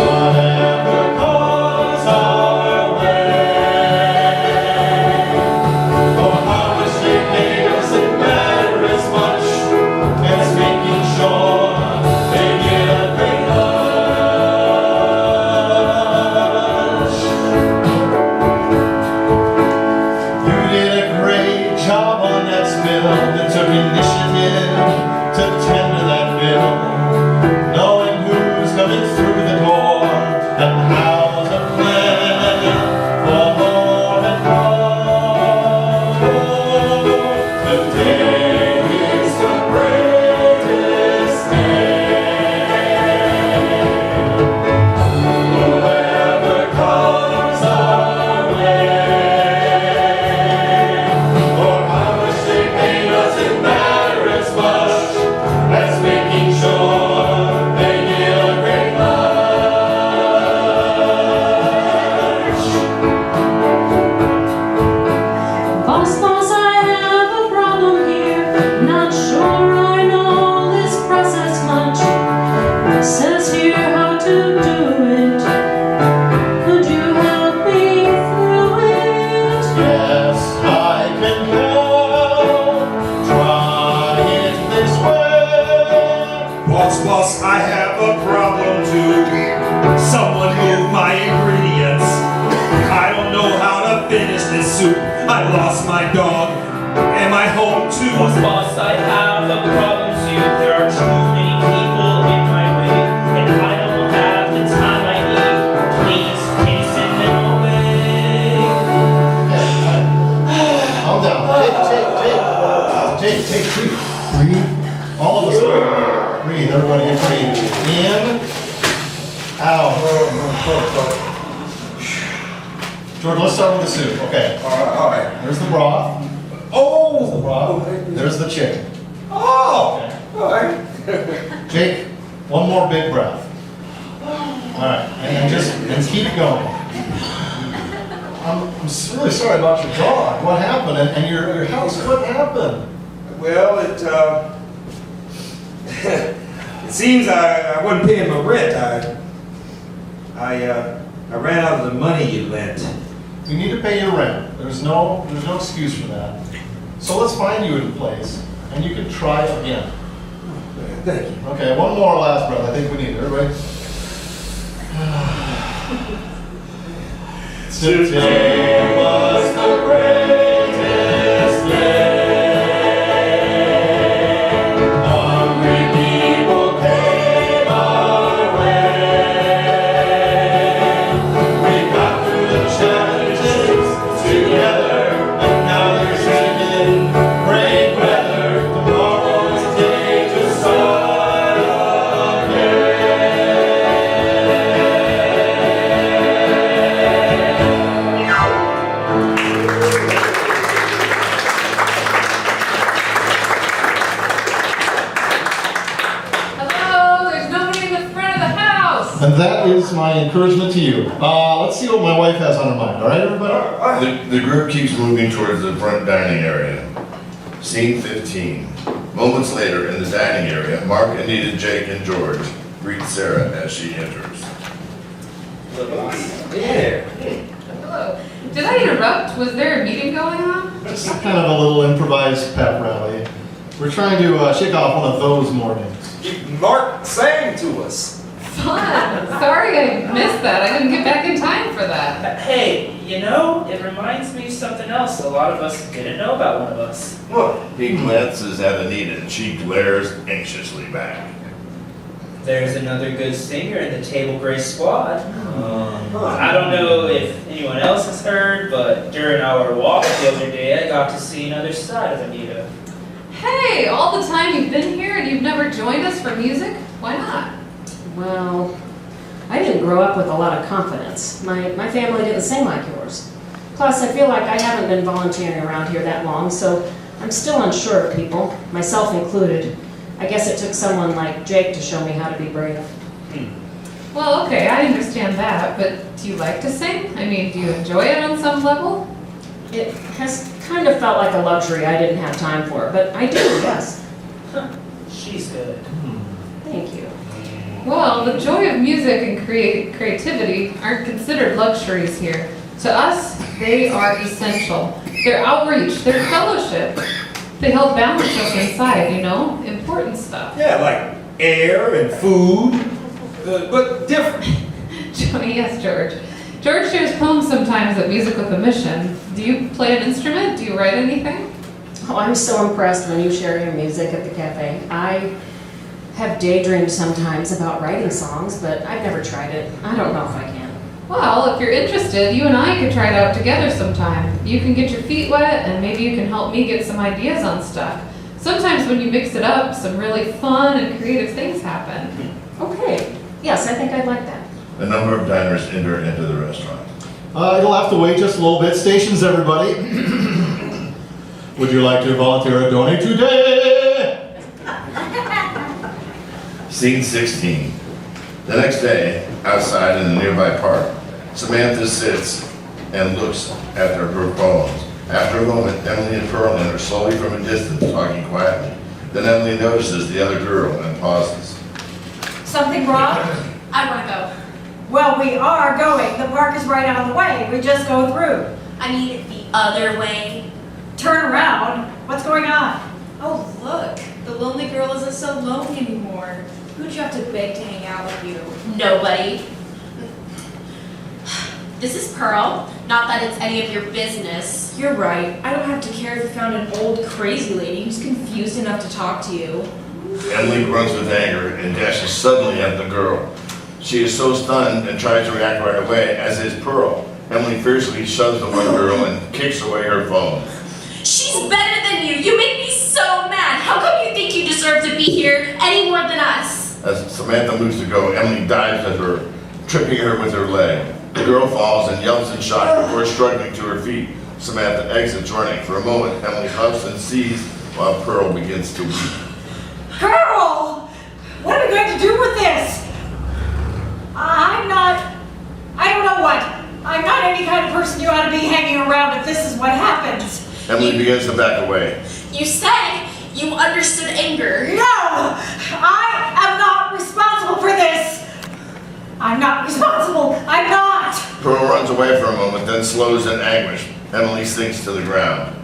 Whatever comes our way, or how much they pay doesn't matter as much as making Boss, I have a problem too. Someone move my ingredients. I don't know how to finish this soup. I lost my dog and my home too. Boss, I have a problem too. There are too many people in my way, and I don't have the time I need. Please, can you send them away? Calm down. Take 2. Breathe. All of us breathe. Everybody breathe. In. Out. George, let's start with the soup. Okay. All right. There's the broth. There's the broth. There's the chicken. Oh, Okay. all right. Jake, one more big breath. All right, and keep going. I'm really sorry about your dog. What happened? And your house, what happened? Well, it seems I wasn't paying my rent. I ran out of the money you lent. You need to pay your rent. There's no excuse for that. So let's find you a place, and you can try again. Thank you. Okay, one more last breath. I think we need it. Everybody. Today was the greatest day. Hungry people came our way. We got through the challenges together, and now there's even great weather. Tomorrow's a day to start again. Hello, there's nobody in the front of the house. And that is my encouragement to you. Let's see what my wife has on her mind. All right, everybody? The group keeps moving towards the front dining area. Scene 15. Moments later, in the dining area, Mark, Anita, Jake, and George greet Sarah as she enters. Yeah. Hello. Did I interrupt? Was there a meeting going on? Just kind of a little improvised pep rally. We're trying to shake off one of those mornings. Mark sang to us. Fun. Sorry I missed that. I didn't get back in time for that. Hey, you know, it reminds me of something else a lot of us didn't know about one of us. Look, he glances at Anita, and she glares anxiously back. There's another good singer in the Table Grace squad. I don't know if anyone else has heard, but during our walk the other day, I got to see another side of Anita. Hey, all the time you've been here and you've never joined us for music? Why not? Well, I didn't grow up with a lot of confidence. My family didn't sing like yours. Plus, I feel like I haven't been volunteering around here that long, so I'm still unsure of people, myself included. I guess it took someone like Jake to show me how to be brave. Well, okay, I understand that, but do you like to sing? I mean, do you enjoy it on some level? It has kind of felt like a luxury I didn't have time for, but I do, yes. She's good. Thank you. Well, the joy of music and creativity aren't considered luxuries here. To us, they are essential. They're outreach, they're fellowship. They help balance us inside, you know? Important stuff. Yeah, like air and food, but different. Yes, George. George shares poems sometimes at Music with a Mission. Do you play an instrument? Do you write anything? Oh, I'm so impressed when you share your music at the cafe. I have daydreamed sometimes about writing songs, but I've never tried it. I don't know if I can. Well, if you're interested, you and I could try it out together sometime. You can get your feet wet, and maybe you can help me get some ideas on stuff. Sometimes when you mix it up, some really fun and creative things happen. Okay. Yes, I think I'd like that. A number of diners enter into the restaurant. You'll have to wait just a little bit. Stations, everybody. Would you like to volunteer or donate today? Scene 16. The next day, outside in the nearby park, Samantha sits and looks at her poems. After a moment, Emily and Pearl enter slowly from a distance, talking quietly. Then Emily notices the other girl and pauses. Something wrong? I want to go. Well, we are going. The park is right out of the way. We just go through. I mean, the other way. Turn around. What's going on? Oh, look. The lonely girl isn't so lonely anymore. Who'd you have to beg to hang out with you? Nobody. This is Pearl. Not that it's any of your business. You're right. I don't have to care if you found an old crazy lady who's confused enough to talk to you. Emily grunts with anger and dashes suddenly at the girl. She is so stunned and tries to react right away, as is Pearl. Emily fiercely shoves the one girl and kicks away her phone. She's better than you. You make me so mad. How come you think you deserve to be here any more than us? As Samantha moves to go, Emily dives at her, tripping her with her leg. The girl falls and yelps in shock before struggling to her feet. Samantha exits running. For a moment, Emily huffs and sees while Pearl begins to weep. Girl! What are we going to do with this? I don't know what. I'm not any kind of person you ought to be hanging around if this is what happens. Emily begins to back away. You said you understood anger. No! I am not responsible for this! I'm not responsible! I'm not! Pearl runs away for a moment, then slows in anguish. Emily sinks to the ground.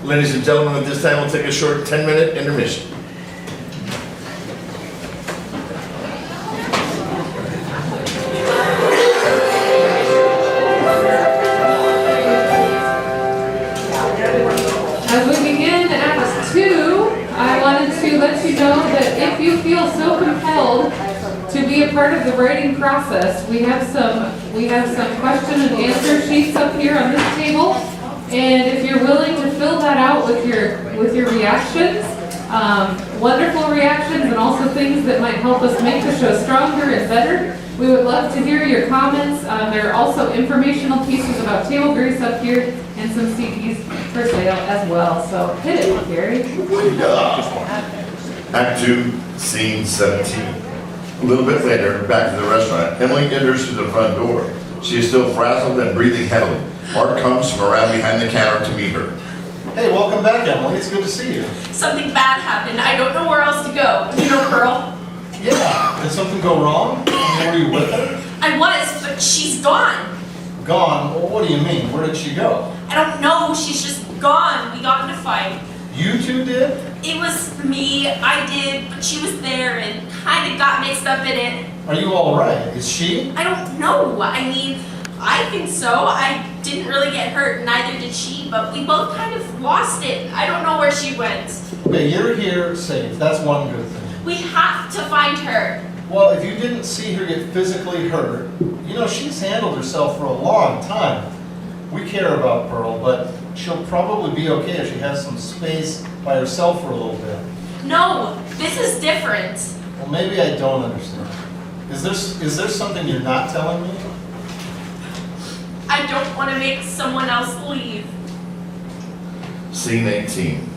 Ladies and gentlemen, at this time we'll take a short 10-minute intermission. As we begin to let you know that if you feel so compelled to be a part of the writing process, we have some question and answer sheets up here on this table. And if you're willing to fill that out with your reactions, wonderful reactions and also things that might help us make the show stronger and better, we would love to hear your comments. There are also informational pieces about table grease up here and some CDs for sale as well. So hit it, Gary. Act 2, Scene 17. A little bit later, back to the restaurant, Emily enters through the front door. She is still frazzled and breathing heavily. Mark comes from around behind the counter to meet her. Hey, welcome back, Emily. It's good to see you. Something bad happened. I don't know where else to go. You know Pearl? Yeah. Did something go wrong? Were you with her? I was, but she's gone. Gone? Well, what do you mean? Where did she go? I don't know. She's just gone. We got in a fight. You two did? It was me. I did, but she was there and kind of got mixed up in it. Are you all right? Is she? I don't know. I mean, I think so. I didn't really get hurt, neither did she, but we both kind of lost it. I don't know where she went. Okay, you're here safe. That's one good thing. We have to find her. Well, if you didn't see her get physically hurt, you know, she's handled herself for a long time. We care about Pearl, but she'll probably be okay if she has some space by herself for a little bit. No, this is different. Well, maybe I don't understand. Is there something you're not telling me? I don't want to make someone else leave. Scene 18.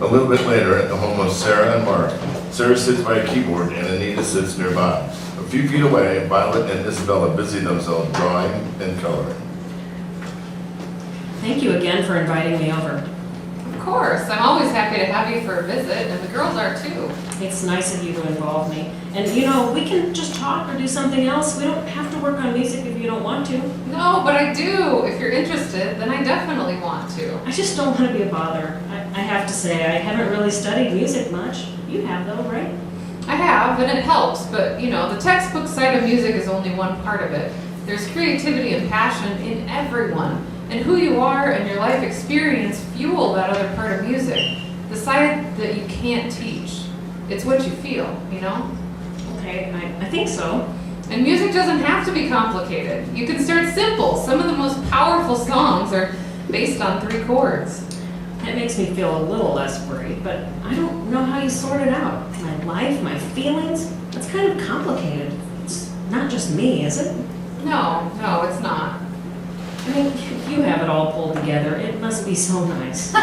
A little bit later, at the home of Sarah and Mark, Sarah sits by a keyboard and Anita sits nearby. A few feet away, Violet and Isabella busy themselves drawing and coloring. Thank you again for inviting me over. Of course, I'm always happy to have you for a visit, and the girls are too. It's nice of you to involve me. And you know, we can just talk or do something else. We don't have to work on music if you don't want to. No, but I do. If you're interested, then I definitely want to. I just don't want to be a bother. I have to say, I haven't really studied music much. You have though, right? I have, and it helps, but you know, the textbook side of music is only one part of it. There's creativity and passion in everyone, and who you are and your life experience fuel that other part of music, the side that you can't teach. It's what you feel, you know? Okay, I think so. And music doesn't have to be complicated. You can start simple. Some of the most powerful songs are based on 3 chords. That makes me feel a little less worried, but I don't know how you sort it out. My life, my feelings, that's kind of complicated. It's not just me, is it? No, it's not. I mean, you have it all pulled together. It must be so nice.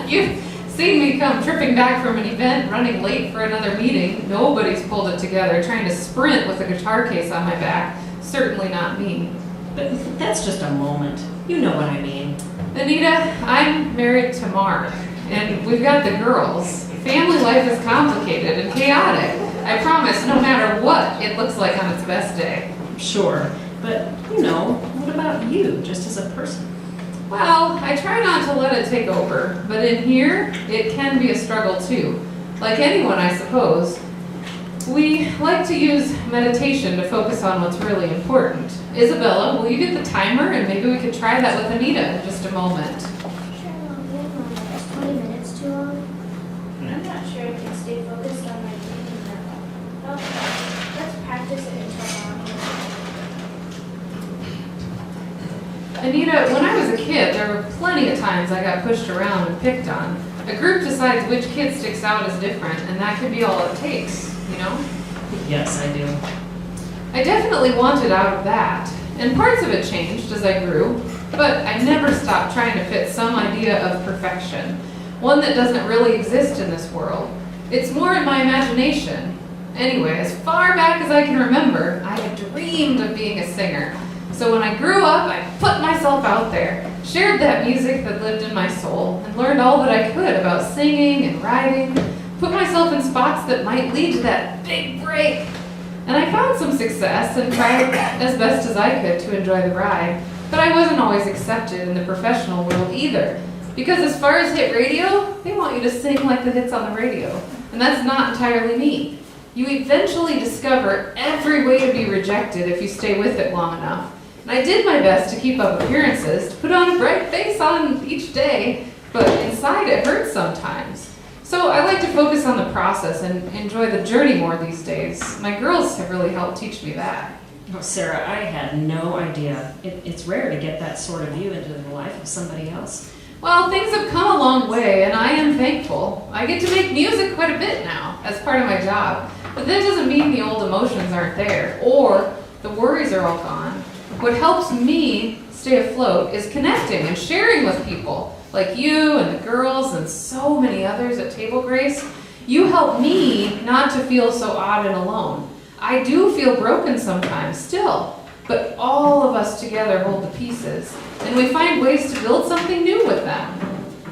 You've seen me come tripping back from an event, running late for another meeting. Nobody's pulled it together, trying to sprint with a guitar case on my back. Certainly not me. But that's just a moment. You know what I mean. Anita, I'm married to Mark, and we've got the girls. Family life is complicated and chaotic. I promise, no matter what it looks like on its best day. Sure, but you know, what about you, just as a person? Well, I try not to let it take over, but in here, it can be a struggle too. Like anyone, I suppose. We like to use meditation to focus on what's really important. Isabella, will you get the timer and maybe we could try that with Anita in just a moment. Sure, Mom. Is 20 minutes too long? I'm not sure I can stay focused on my reading that long. Okay, let's practice it until morning. Anita, when I was a kid, there were plenty of times I got pushed around and picked on. A group decides which kid sticks out as different, and that could be all it takes, you know? Yes, I do. I definitely wanted out of that, and parts of it changed as I grew, but I never stopped trying to fit some idea of perfection, one that doesn't really exist in this world. It's more in my imagination. Anyway, as far back as I can remember, I had dreamed of being a singer. So when I grew up, I put myself out there, shared that music that lived in my soul, and learned all that I could about singing and writing, put myself in spots that might lead to that big break. And I found some success and tried as best as I could to enjoy the ride. But I wasn't always accepted in the professional world either. Because as far as hit radio, they want you to sing like the hits on the radio. And that's not entirely me. You eventually discover every way to be rejected if you stay with it long enough. And I did my best to keep up appearances, to put on a bright face on each day, but inside it hurts sometimes. So I like to focus on the process and enjoy the journey more these days. My girls have really helped teach me that. Oh, Sarah, I had no idea. It's rare to get that sort of view into the life of somebody else. Well, things have come a long way, and I am thankful. I get to make music quite a bit now as part of my job. But that doesn't mean the old emotions aren't there, or the worries are all gone. What helps me stay afloat is connecting and sharing with people, like you and the girls and so many others at Table Grace. You help me not to feel so odd and alone. I do feel broken sometimes still, but all of us together hold the pieces, and we find ways to build something new with them.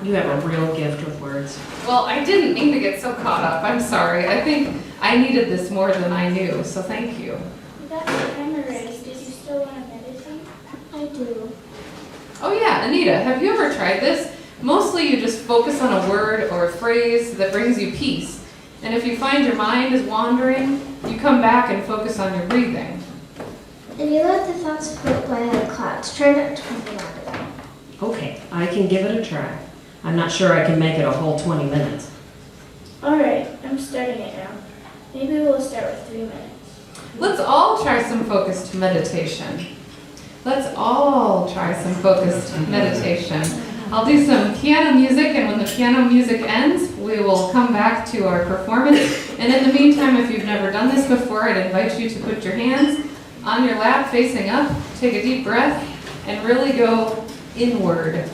You have a real gift with words. Well, I didn't mean to get so caught up. I'm sorry. I think I needed this more than I knew, so thank you. You got the timer raised. Did you still want to meditate? I do. Oh yeah, Anita, have you ever tried this? Mostly you just focus on a word or a phrase that brings you peace. And if you find your mind is wandering, you come back and focus on your breathing. And you let the thoughts float by like clouds. Try not to hold on to them. Okay, I can give it a try. I'm not sure I can make it a whole 20 minutes. Alright, I'm starting it now. Maybe we'll start with 3 minutes. Let's all try some focused meditation. Let's all try some focused meditation. I'll do some piano music, and when the piano music ends, we will come back to our performance. And in the meantime, if you've never done this before, I'd invite you to put your hands on your lap facing up, take a deep breath, and really go inward.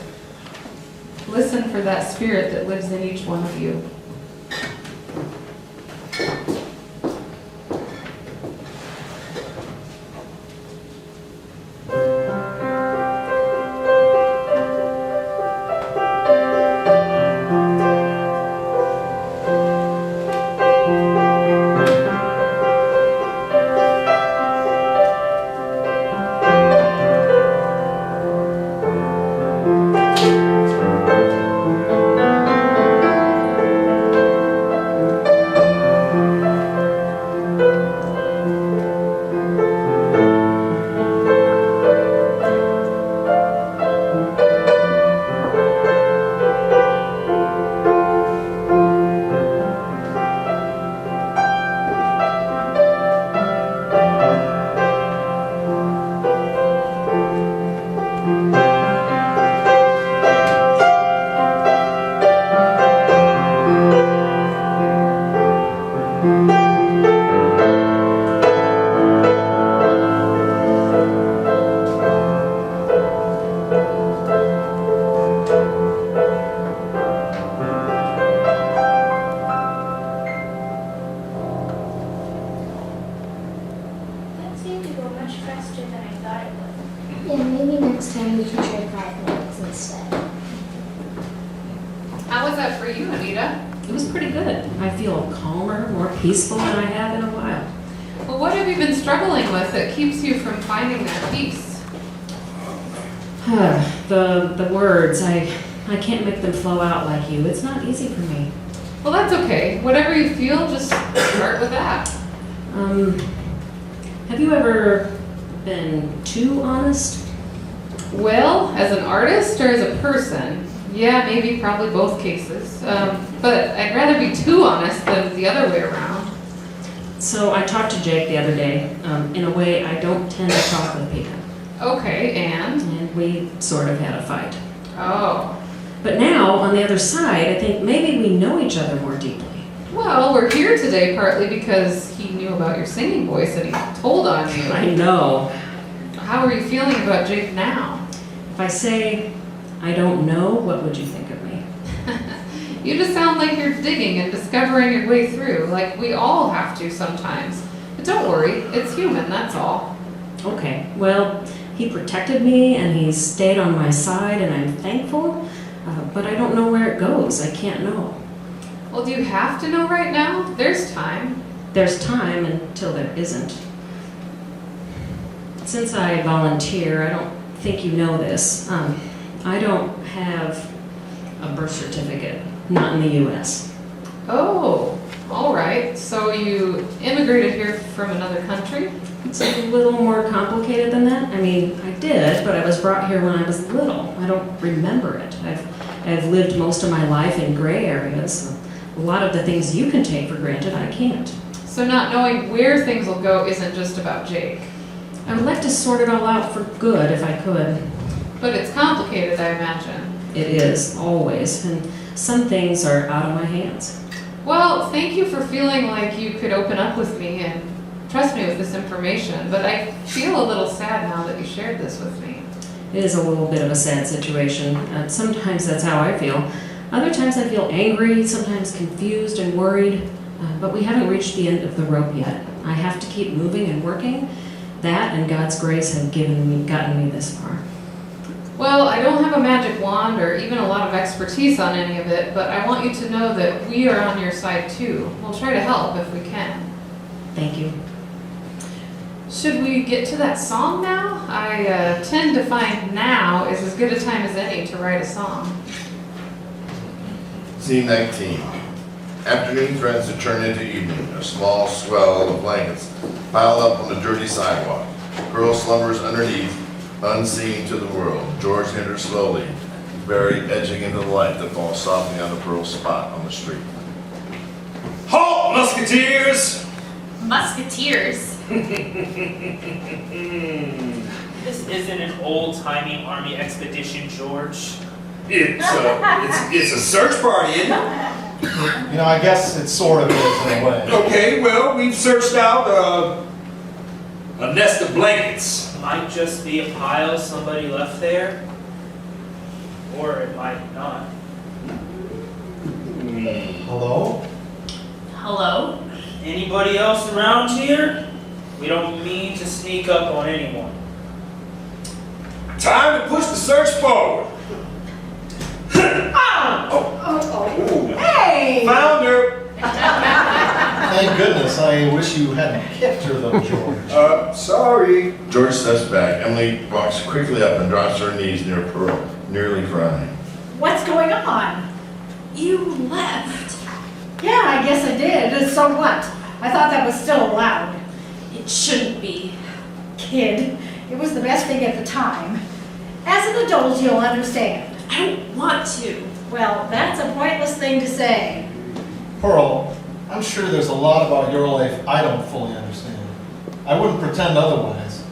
Listen for that spirit that lives in each one of you. How was that for you, Anita? It was pretty good. I feel calmer, more peaceful than I have in a while. Well, what have you been struggling with that keeps you from finding that peace? The words, I can't make them flow out like you. It's not easy for me. Well, that's okay. Whatever you feel, just start with that. Have you ever been too honest? Well, as an artist or as a person? Yeah, maybe, probably both cases. But I'd rather be too honest than the other way around. So I talked to Jake the other day, in a way I don't tend to talk with people. Okay, and? And we sort of had a fight. Oh. But now, on the other side, I think maybe we know each other more deeply. Well, we're here today partly because he knew about your singing voice and he told on you. I know. How are you feeling about Jake now? If I say, I don't know, what would you think of me? You just sound like you're digging and discovering your way through, like we all have to sometimes. But don't worry, it's human, that's all. Okay, well, he protected me and he stayed on my side and I'm thankful, but I don't know where it goes. I can't know. Well, do you have to know right now? There's time. There's time until there isn't. Since I volunteer, I don't think you know this. I don't have a birth certificate, not in the U.S. Oh, all right. So you immigrated here from another country? It's a little more complicated than that. I mean, I did, but I was brought here when I was little. I don't remember it. I've lived most of my life in gray areas, a lot of the things you can take for granted, I can't. So not knowing where things will go isn't just about Jake. I would like to sort it all out for good if I could. But it's complicated, I imagine. It is, always, and some things are out of my hands. Well, thank you for feeling like you could open up with me and trust me with this information, but I feel a little sad now that you shared this with me. It is a little bit of a sad situation. Sometimes that's how I feel. Other times I feel angry, sometimes confused and worried, but we haven't reached the end of the rope yet. I have to keep moving and working. That and God's grace have gotten me this far. Well, I don't have a magic wand or even a lot of expertise on any of it, but I want you to know that we are on your side too. We'll try to help if we can. Thank you. Should we get to that song now? I tend to find now is as good a time as any to write a song. Scene 19. Afternoon threads to turn into evening. A small swell of blankets piled up on the dirty sidewalk. Girl slumbers underneath, unseen to the world. George enters slowly, Barry edging into the light that falls softly on the pearl spot on the street. Halt, musketeers! Musketeers. This isn't an old-timey army expedition, George. It's a search party, isn't it? You know, I guess it sort of is in a way. Okay, well, we've searched out a nest of blankets. Might just be a pile somebody left there. Or it might not. Hello? Hello? Anybody else around here? We don't mean to sneak up on anyone. Time to push the search forward. Hey! Found her. Thank goodness. I wish you hadn't kicked her though, George. Sorry. George steps back. Emily walks quickly up and drops to her knees near Pearl, nearly crying. What's going on? You left. Yeah, I guess I did. So what? I thought that was still allowed. It shouldn't be. Kid, it was the best thing at the time. As an adult, you'll understand. I don't want to. Well, that's a pointless thing to say. Pearl, I'm sure there's a lot about your life I don't fully understand. I wouldn't pretend otherwise.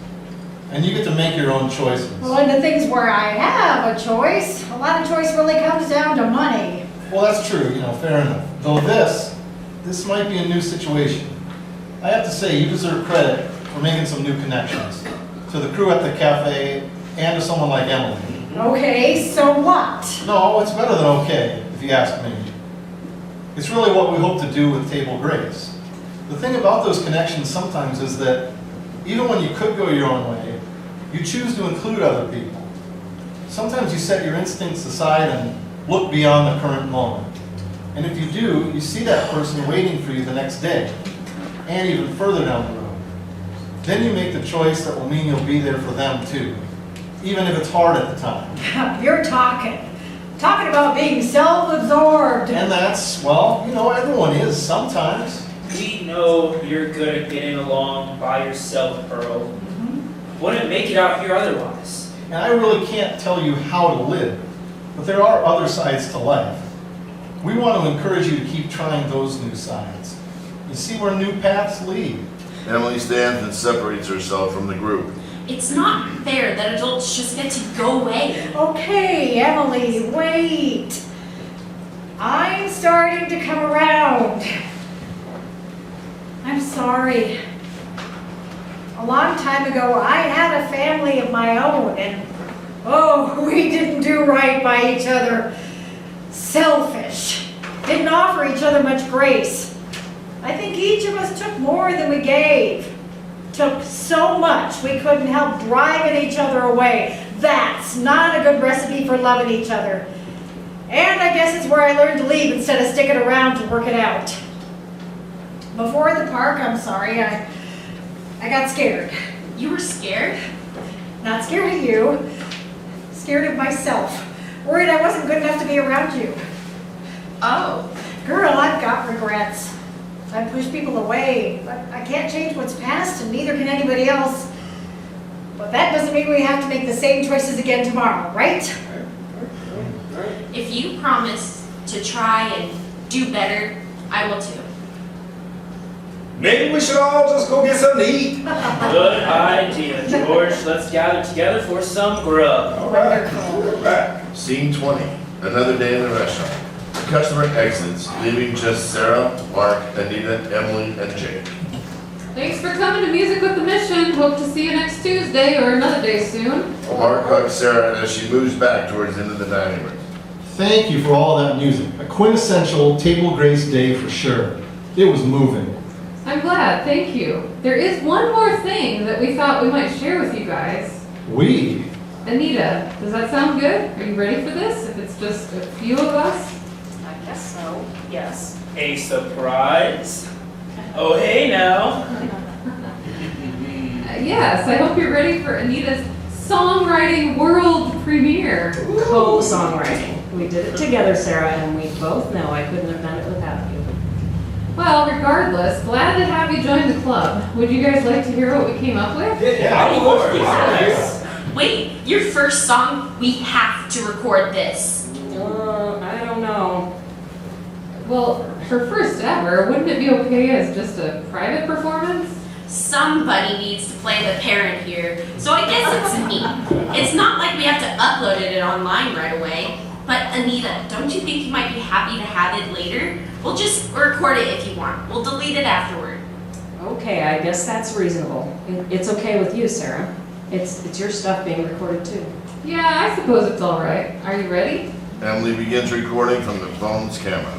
And you get to make your own choices. Well, in the things where I have a choice, a lot of choice really comes down to money. Well, that's true, fair enough. Though this might be a new situation. I have to say, you deserve credit for making some new connections. To the crew at the cafe, and to someone like Emily. Okay, so what? No, it's better than okay, if you ask me. It's really what we hope to do with Table Grace. The thing about those connections sometimes is that even when you could go your own way, you choose to include other people. Sometimes you set your instincts aside and look beyond the current moment. And if you do, you see that person waiting for you the next day, and even further down the road. Then you make the choice that will mean you'll be there for them too, even if it's hard at the time. You're talking about being self-absorbed. And that's, well, everyone is sometimes. We know you're good at getting along by yourself, Pearl. Wouldn't make it out here otherwise. And I really can't tell you how to live, but there are other sides to life. We want to encourage you to keep trying those new sides. You see where new paths lead. Emily stands and separates herself from the group. It's not fair that adults just get to go away. Okay, Emily, wait. I'm starting to come around. I'm sorry. A long time ago, I had a family of my own, and we didn't do right by each other. Selfish. Didn't offer each other much grace. I think each of us took more than we gave. Took so much we couldn't help driving each other away. That's not a good recipe for loving each other. And I guess it's where I learned to leave instead of sticking around to work it out. Before the park, I'm sorry, I got scared. You were scared? Not scared of you. Scared of myself. Worried I wasn't good enough to be around you. Oh. Girl, I've got regrets. I push people away, but I can't change what's past, and neither can anybody else. But that doesn't mean we have to make the same choices again tomorrow, right? If you promise to try and do better, I will too. Maybe we should all just go get something to eat. Good idea, George. Let's gather together for some grub. All right. Scene 20. Another day in the restaurant. The customer exits, leaving just Sarah, Mark, Anita, Emily, and Jake. Thanks for coming to Music with the Mission. Hope to see you next Tuesday or another day soon. Mark hugs Sarah as she moves back towards the end of the dining room. Thank you for all that music. A quintessential table grace day for sure. It was moving. I'm glad, thank you. There is one more thing that we thought we might share with you guys. We? Anita, does that sound good? Are you ready for this? If it's just a few of us? I guess so, yes. A surprise? Oh, hey now. Yes, I hope you're ready for Anita's songwriting world premiere. Co-songwriting. We did it together, Sarah, and we both know I couldn't have done it without you. Well, regardless, glad to have you join the club. Would you guys like to hear what we came up with? Yeah, of course. Yes. Wait, your first song? We have to record this. I don't know. Well, her first ever, wouldn't it be okay as just a private performance? Somebody needs to play the parent here, so I guess it's me. It's not like we have to upload it online right away. But Anita, don't you think you might be happy to have it later? We'll just record it if you want. We'll delete it afterward. Okay, I guess that's reasonable. It's okay with you, Sarah. It's your stuff being recorded too. Yeah, I suppose it's all right. Are you ready? Emily begins recording from the phone's camera.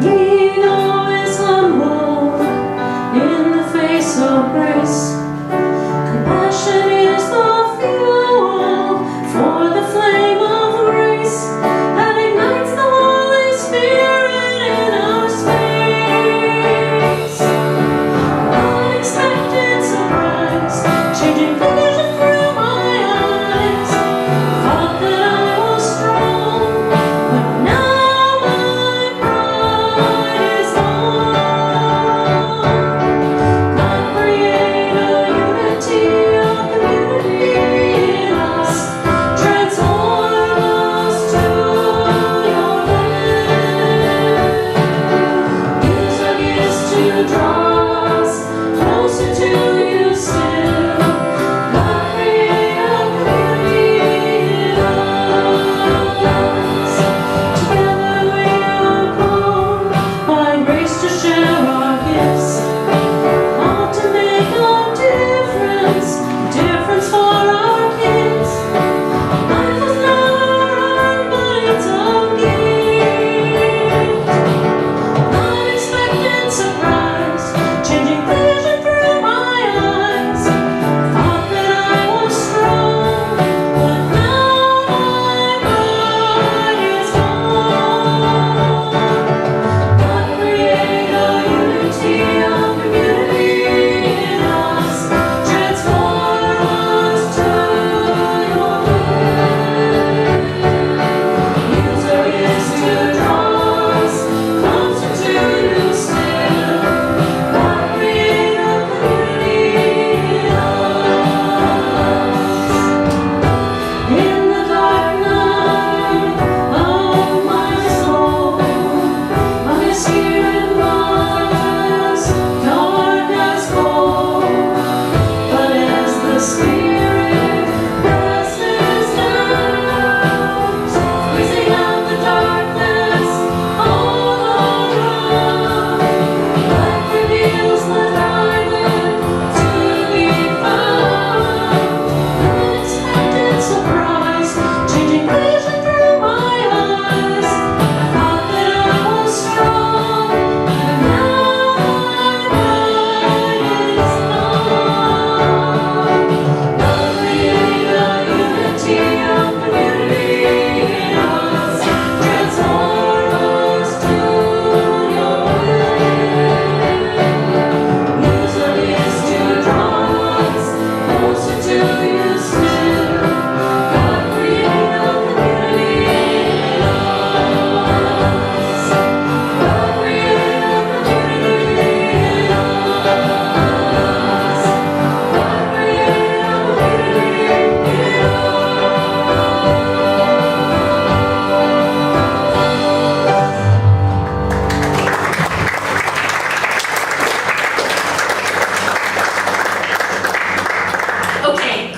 We know it's humble in the face of grace. Compassion is the fuel for the flame of grace that ignites the Holy Spirit in our space. Unexpected surprise, changing vision through my eyes.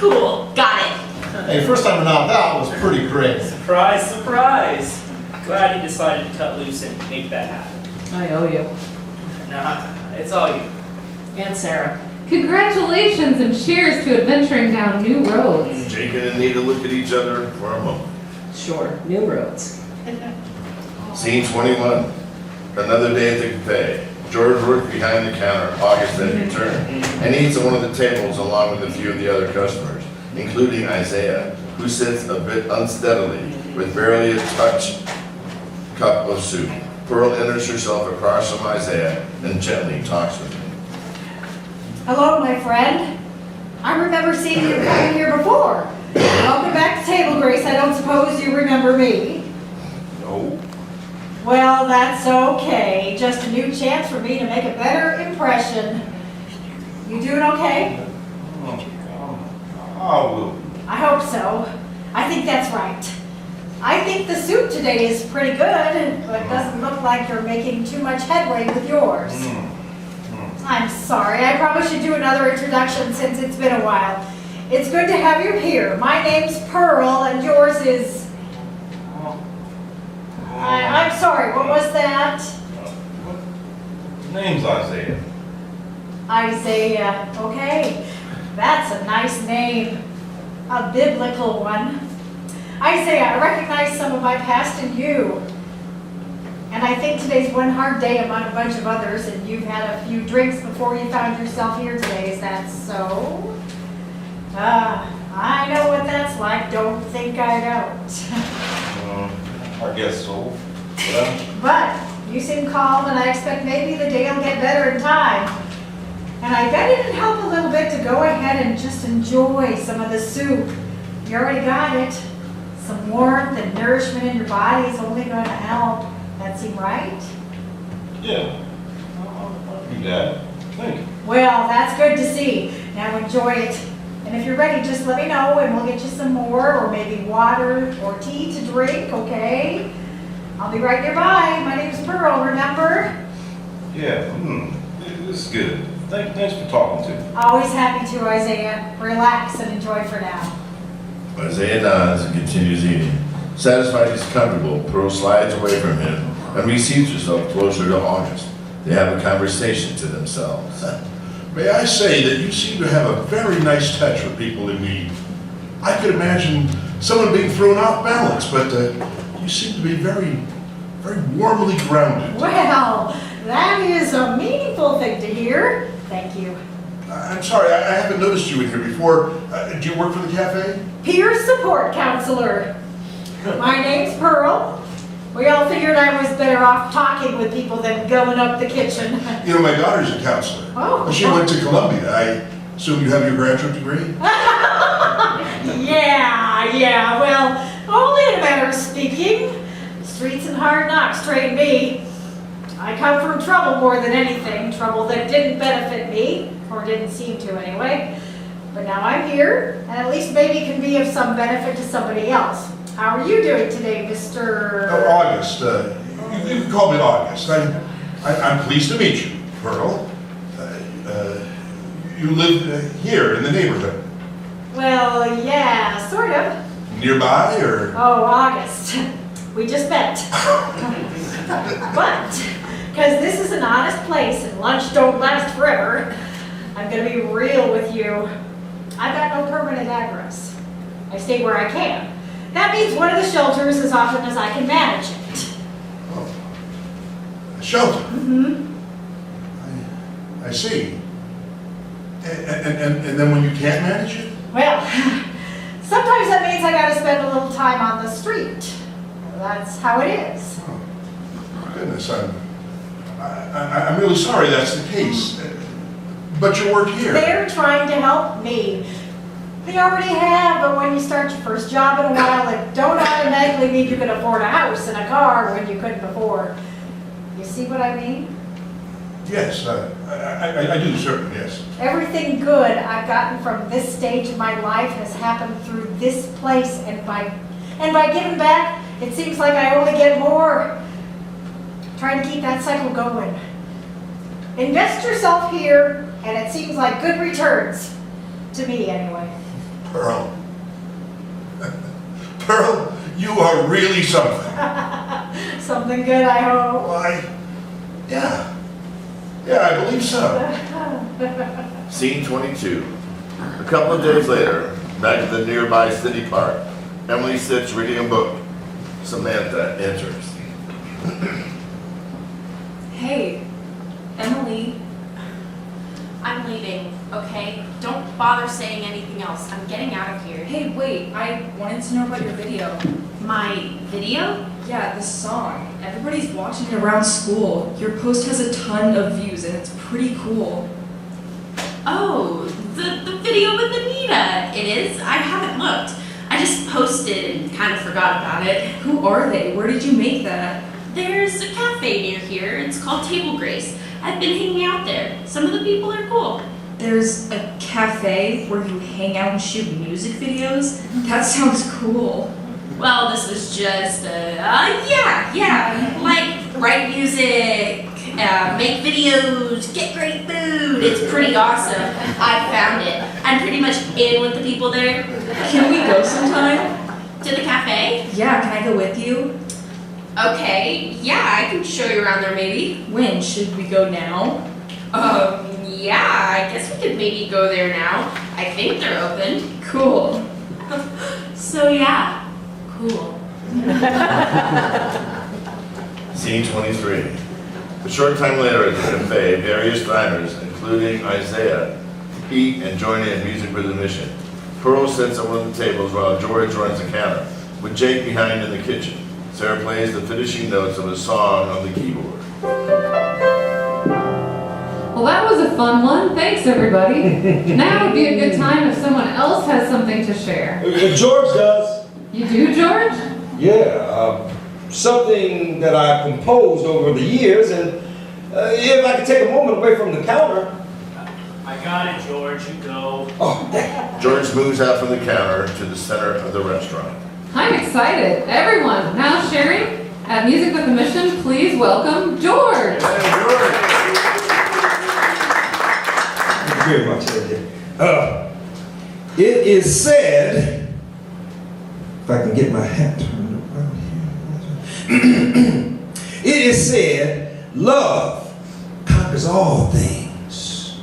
Cool, got it. Hey, first time around, that was pretty great. Surprise, surprise. Glad you decided to cut loose and make that happen. I owe you. Nah, it's all you. And Sarah. Congratulations and cheers to adventuring down new roads. Jake and Anita look at each other for a moment. Sure, new roads. Scene 21. Another day at the cafe. George worked behind the counter. August then returned and eats at one of the tables along with a few of the other customers, including Isaiah, who sits a bit unsteadily with barely a touch cup of soup. Pearl enters herself across from Isaiah and gently talks with him. Hello, my friend. I remember seeing you coming here before. Welcome back to Table Grace. I don't suppose you remember me. No. Well, that's okay. Just a new chance for me to make a better impression. You doing okay? I will. I hope so. I think that's right. I think the soup today is pretty good, but it doesn't look like you're making too much headway with yours. I'm sorry. I probably should do another introduction since it's been a while. It's good to have you here. My name's Pearl, and yours is... I'm sorry, what was that? Name's Isaiah. Isaiah. Okay, that's a nice name. A biblical one. Isaiah, I recognize some of my past in you. And I think today's one hard day among a bunch of others, and you've had a few drinks before you found yourself here today. Is that so? I know what that's like. Don't think I don't. I guess so. But you seem calm, and I expect maybe the day will get better in time. And I bet it'd help a little bit to go ahead and just enjoy some of the soup. You already got it. Some warmth and nourishment in your body is only going to help. That seem right? Yeah. I'll do that. Thank you. Well, that's good to see. Now enjoy it. And if you're ready, just let me know and we'll get you some more, or maybe water or tea to drink, okay? I'll be right nearby. My name's Pearl, remember? Yeah. This is good. Thanks for talking to me. Always happy to, Isaiah. Relax and enjoy for now. Isaiah nods and continues eating. Satisfied he's comfortable, Pearl slides away from him and reseats herself closer to August. They have a conversation to themselves. May I say that you seem to have a very nice touch for people in need. I could imagine someone being thrown off balance, but you seem to be very, very warmly grounded. Well, that is a meaningful thing to hear. Thank you. I'm sorry, I haven't noticed you in here before. Do you work for the cafe? Peer support counselor. My name's Pearl. We all figured I was better off talking with people than going up the kitchen. You know, my daughter's a counselor. Oh. She went to Columbia. I assume you have your graduate degree? Yeah, well, only in a matter of speaking. Streets and hard knocks trained me. I come from trouble more than anything, trouble that didn't benefit me, or didn't seem to anyway. But now I'm here, and at least maybe can be of some benefit to somebody else. How are you doing today, Mr. Oh, August. You can call me August. I'm pleased to meet you, Pearl. You live here in the neighborhood. Well, yeah, sort of. Nearby, or? Oh, August. We just met. But, because this is an honest place and lunch don't last forever, I'm going to be real with you. I've got no permanent address. I stay where I can. That means one of the shelters as often as I can manage it. Oh. A shelter? Mm-hmm. I see. And then when you can't manage it? Well, sometimes that means I got to spend a little time on the street. That's how it is. Oh, goodness, I'm really sorry that's the case. But you work here. They're trying to help me. They already have, but when you start your first job in a while, it don't automatically mean you can afford a house and a car when you couldn't before. You see what I mean? Yes, I do, certainly, yes. Everything good I've gotten from this stage of my life has happened through this place, and by giving back, it seems like I only get more. Trying to keep that cycle going. Invest yourself here, and it seems like good returns. To me, anyway. Pearl. Pearl, you are really something. Something good, I hope. Why, yeah. Yeah, I believe so. Scene 22. A couple of days later, back at the nearby city park, Emily sits reading a book. Samantha enters. Hey, Emily. I'm leaving, okay? Don't bother saying anything else. I'm getting out of here. Hey, wait, I wanted to know about your video. My video? Yeah, this song. Everybody's watching it around school. Your post has a ton of views and it's pretty cool. Oh, the video with Anita. It is? I haven't looked. I just posted and kind of forgot about it. Who are they? Where did you make that? There's a cafe near here. It's called Table Grace. I've been hanging out there. Some of the people are cool. There's a cafe where you hang out and shoot music videos? That sounds cool. Well, this was just, yeah. Like, write music, make videos, get great food. It's pretty awesome. I found it. I'm pretty much in with the people there. Can we go sometime? To the cafe? Yeah, can I go with you? Okay, yeah, I can show you around there maybe. When? Should we go now? Yeah, I guess we could maybe go there now. I think they're open. Cool. So yeah, cool. Scene 23. A short time later at the cafe, various diners, including Isaiah, eat and join in music with Intermission. Pearl sits at one of the tables while George runs the counter, with Jake behind in the kitchen. Sarah plays the finishing notes of a song on the keyboard. Well, that was a fun one. Thanks, everybody. Now would be a good time if someone else has something to share. George does. You do, George? Yeah, something that I composed over the years, and if I could take a moment away from the counter. I got it, George. You go. Oh, George moves out from the counter to the center of the restaurant. I'm excited. Everyone, now sharing at Music with a Mission, please welcome George. Thank you very much, Eddie. It is said, if I can get my hat turned around here. It is said, love conquers all things.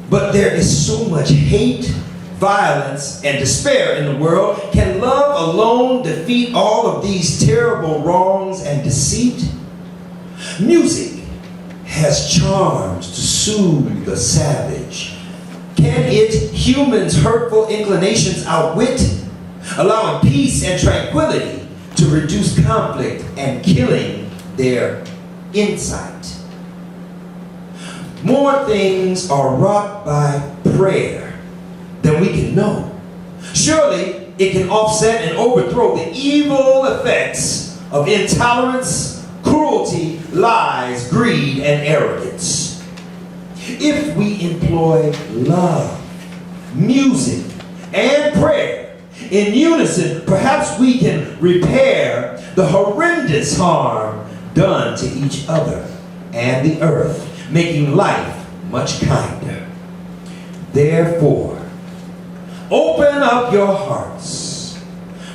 But there is so much hate, violence, and despair in the world. Can love alone defeat all of these terrible wrongs and deceit? Music has charms to soothe the savage. Can it humans' hurtful inclinations outwit, allowing peace and tranquility to reduce conflict and killing their insight? More things are wrought by prayer than we can know. Surely it can offset and overthrow the evil effects of intolerance, cruelty, lies, greed, and arrogance. If we employ love, music, and prayer in unison, perhaps we can repair the horrendous harm done to each other and the earth, making life much kinder. Therefore, open up your hearts,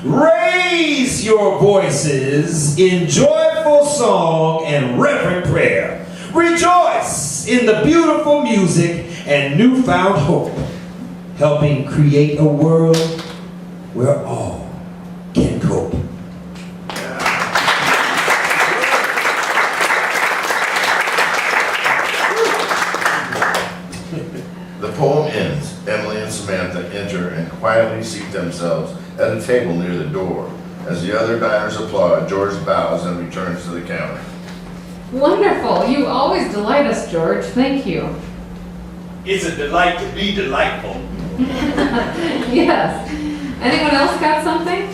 raise your voices in joyful song and reverent prayer. Rejoice in the beautiful music and newfound hope, helping create a world where all can cope. The poem ends. Emily and Samantha enter and quietly seat themselves at a table near the door. As the other diners applaud, George bows and returns to the counter. Wonderful. You always delight us, George. Thank you. It's a delight to be delightful. Yes. Anyone else got something?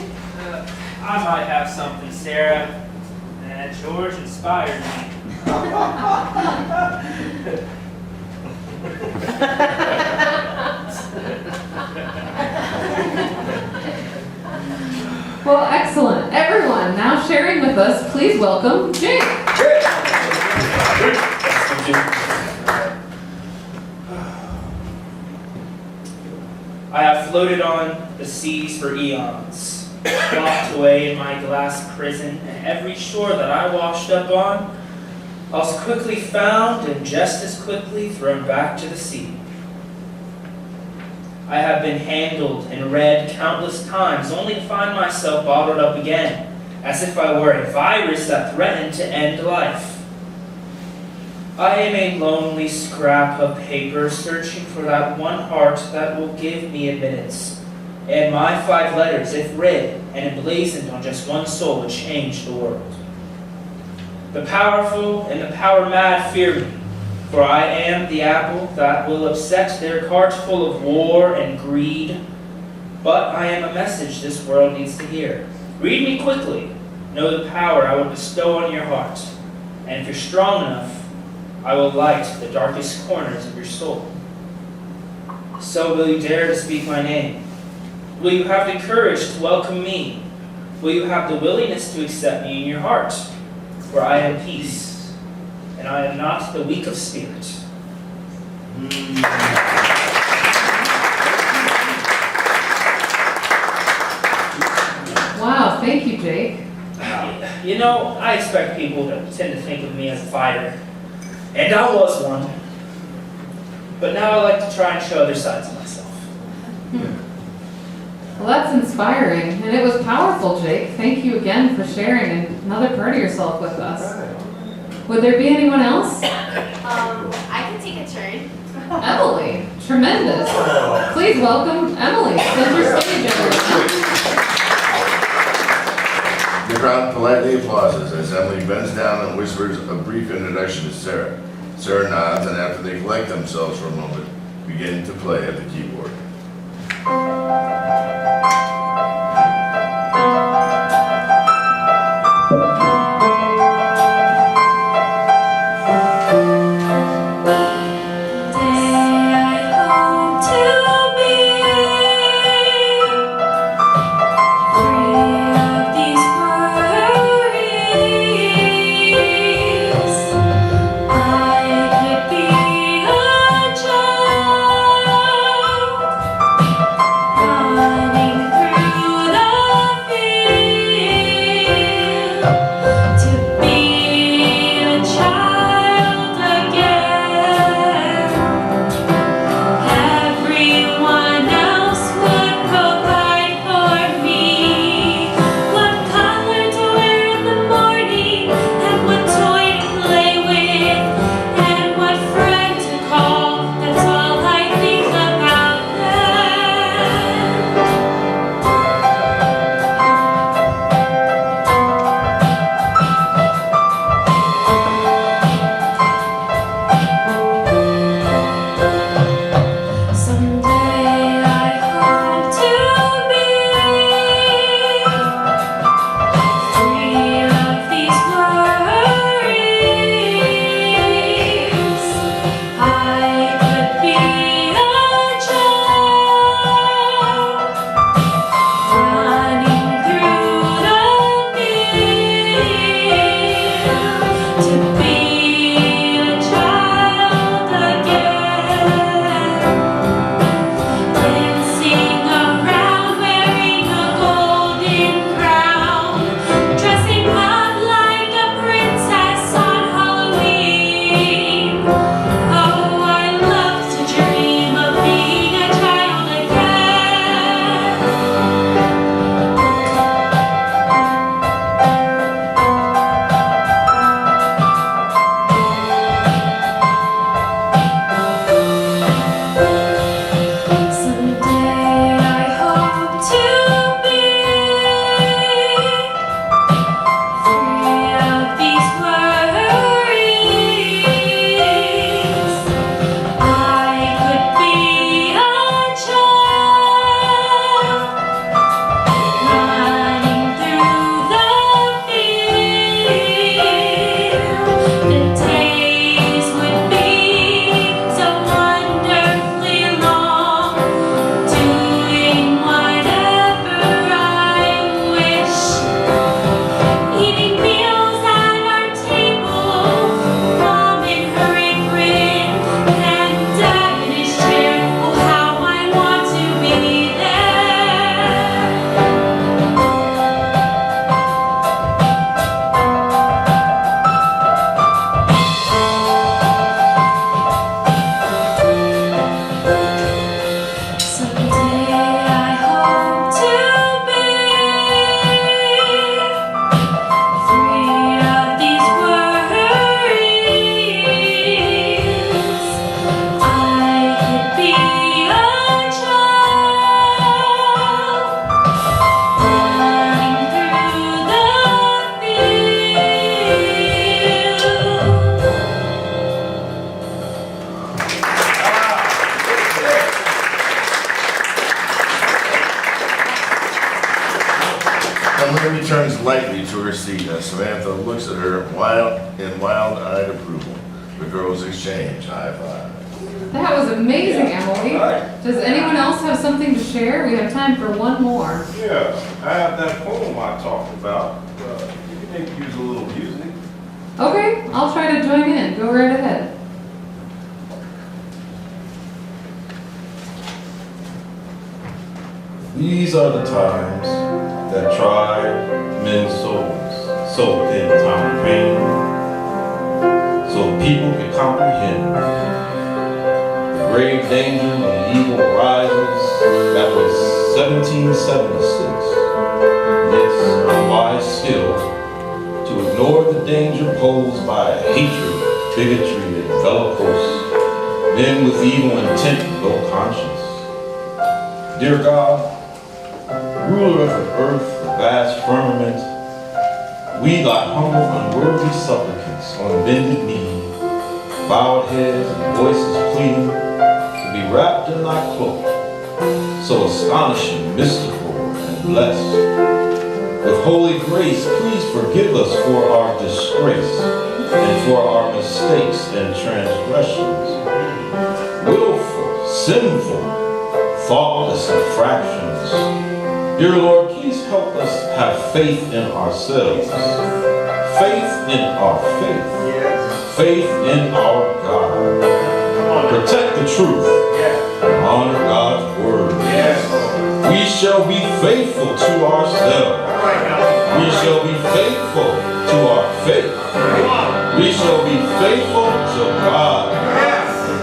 I might have something, Sarah. George inspired me. Well, excellent. Everyone, now sharing with us, please welcome Jake. I have floated on the seas for eons, locked away in my glass prison, and every shore that I washed up on, I was quickly found and just as quickly thrown back to the sea. I have been handled and read countless times, only to find myself bottled up again, as if I were a virus that threatened to end life. I am a lonely scrap of paper searching for that one heart that will give me admittance. And my 5 letters, if read and emblazoned on just one soul, would change the world. The powerful and the power mad fear me, for I am the apple that will upset their cart full of war and greed. But I am a message this world needs to hear. Read me quickly. Know the power I will bestow on your heart. And if you're strong enough, I will light the darkest corners of your soul. So will you dare to speak my name? Will you have the courage to welcome me? Will you have the willingness to accept me in your heart? For I am peace, and I am not the weak of spirit. Wow, thank you, Jake. You know, I expect people to tend to think of me as a fighter. And I was one. But now I like to try and show other sides of myself. Well, that's inspiring, and it was powerful, Jake. Thank you again for sharing another part of yourself with us. Would there be anyone else? I can take a turn. Emily, tremendous. Please welcome Emily. Center stage, everyone. The crowd politely applauses as Emily bends down and whispers a brief introduction to Sarah. Sarah nods, and after they collect themselves for a moment, begin to play at the keyboard. Emily returns lightly to her seat as Samantha looks at her in wild-eyed approval. The girls exchange high fives. That was amazing, Emily. Does anyone else have something to share? We have time for one more. Yeah, I have that poem I talked about. You can maybe use a little music. Okay, I'll try to join in. Go right ahead. These are the times that try men's souls, so in time of pain, so people can comprehend the grave danger when evil rises. That was 1776. Yes, I'm wise still to ignore the danger posed by hatred, bigotry, and bellicose men with evil intent, no conscience. Dear God, ruler of the earth, the vast firmament, we thy humble, unworthy supplicants on bended knee, bowed heads and voices pleading to be wrapped in thy cloak, so astonishing, mystical, and blessed. With holy grace, please forgive us for our disgrace and for our mistakes and transgressions, willful, sinful, thoughtless infractions. Dear Lord, please help us have faith in ourselves, faith in our faith, faith in our God. Protect the truth, honor God's word. We shall be faithful to ourselves. We shall be faithful to our faith. We shall be faithful to God.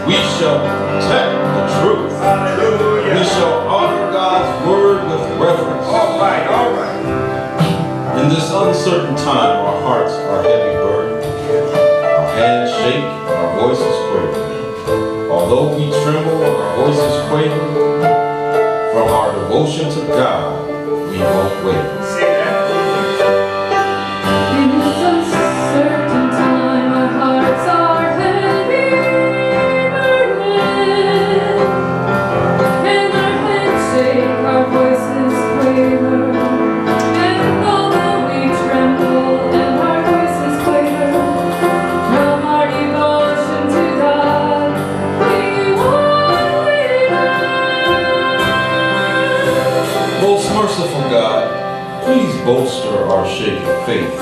We shall protect the truth. We shall honor God's word with reverence. All right. In this uncertain time, our hearts are heavy burdened, our hands shake, and our voices quaver. Although we tremble and our voices quaver, from our devotion to God, we won't waver. In this uncertain time, our hearts are heavy burdened, and our hands shake, our voices quaver. And although we tremble and our voices quaver, from our devotion to God, we won't waver. Most merciful God, please bolster our shaken faith.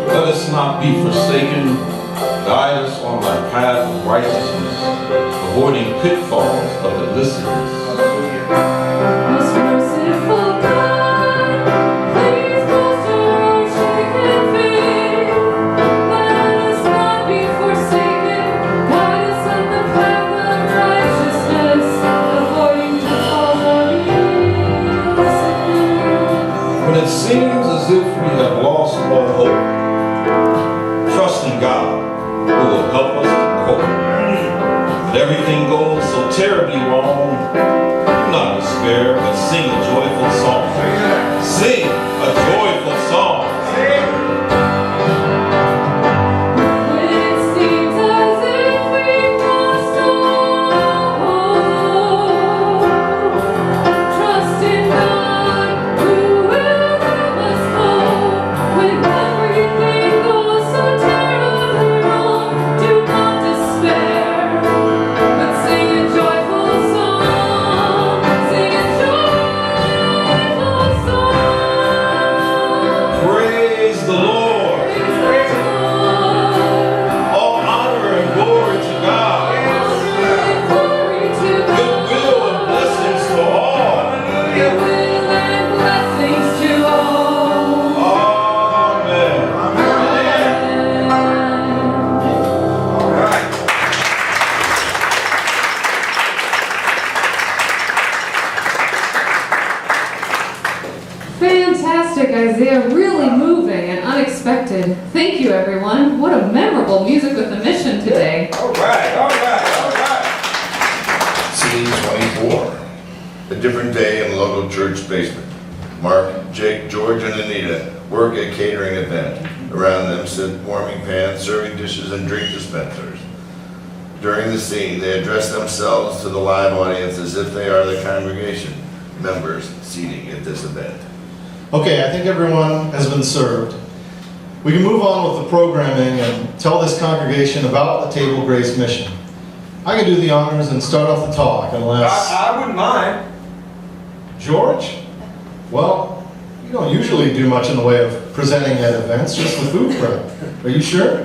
Let us not be forsaken. Guide us on thy path of righteousness, avoiding pitfalls of illicitness. Most merciful God, please bolster our shaken faith. Let us not be forsaken. Guide us on the path of righteousness, avoiding pitfalls of illicitness. When it seems as if we have lost all hope, trust in God, who will help us to cope. But everything goes so terribly wrong. Do not despair, but sing a joyful song. Sing a joyful song. When it seems as if we've lost all hope, trust in God, who will help us cope. When everything goes so terribly wrong, do not despair, but sing a joyful song. Sing a joyful song. Praise the Lord. Praise the Lord. All honor and glory to God. Glory to God. Goodwill and blessings to all. Goodwill and blessings to all. Amen. Fantastic, Isaiah. Really moving and unexpected. Thank you, everyone. What a memorable Music with a Mission today. All right. Scene 24. A different day in the local church basement. Mark, Jake, George, and Anita work a catering event. Around them sit warming pans, serving dishes, and drink dispensers. During the scene, they address themselves to the live audience as if they are the congregation members seating at this event. Okay, I think everyone has been served. We can move on with the programming and tell this congregation about the Table Grace mission. I can do the honors and start off the talk unless... I wouldn't mind. George? Well, you don't usually do much in the way of presenting at events, just the food prep. Are you sure?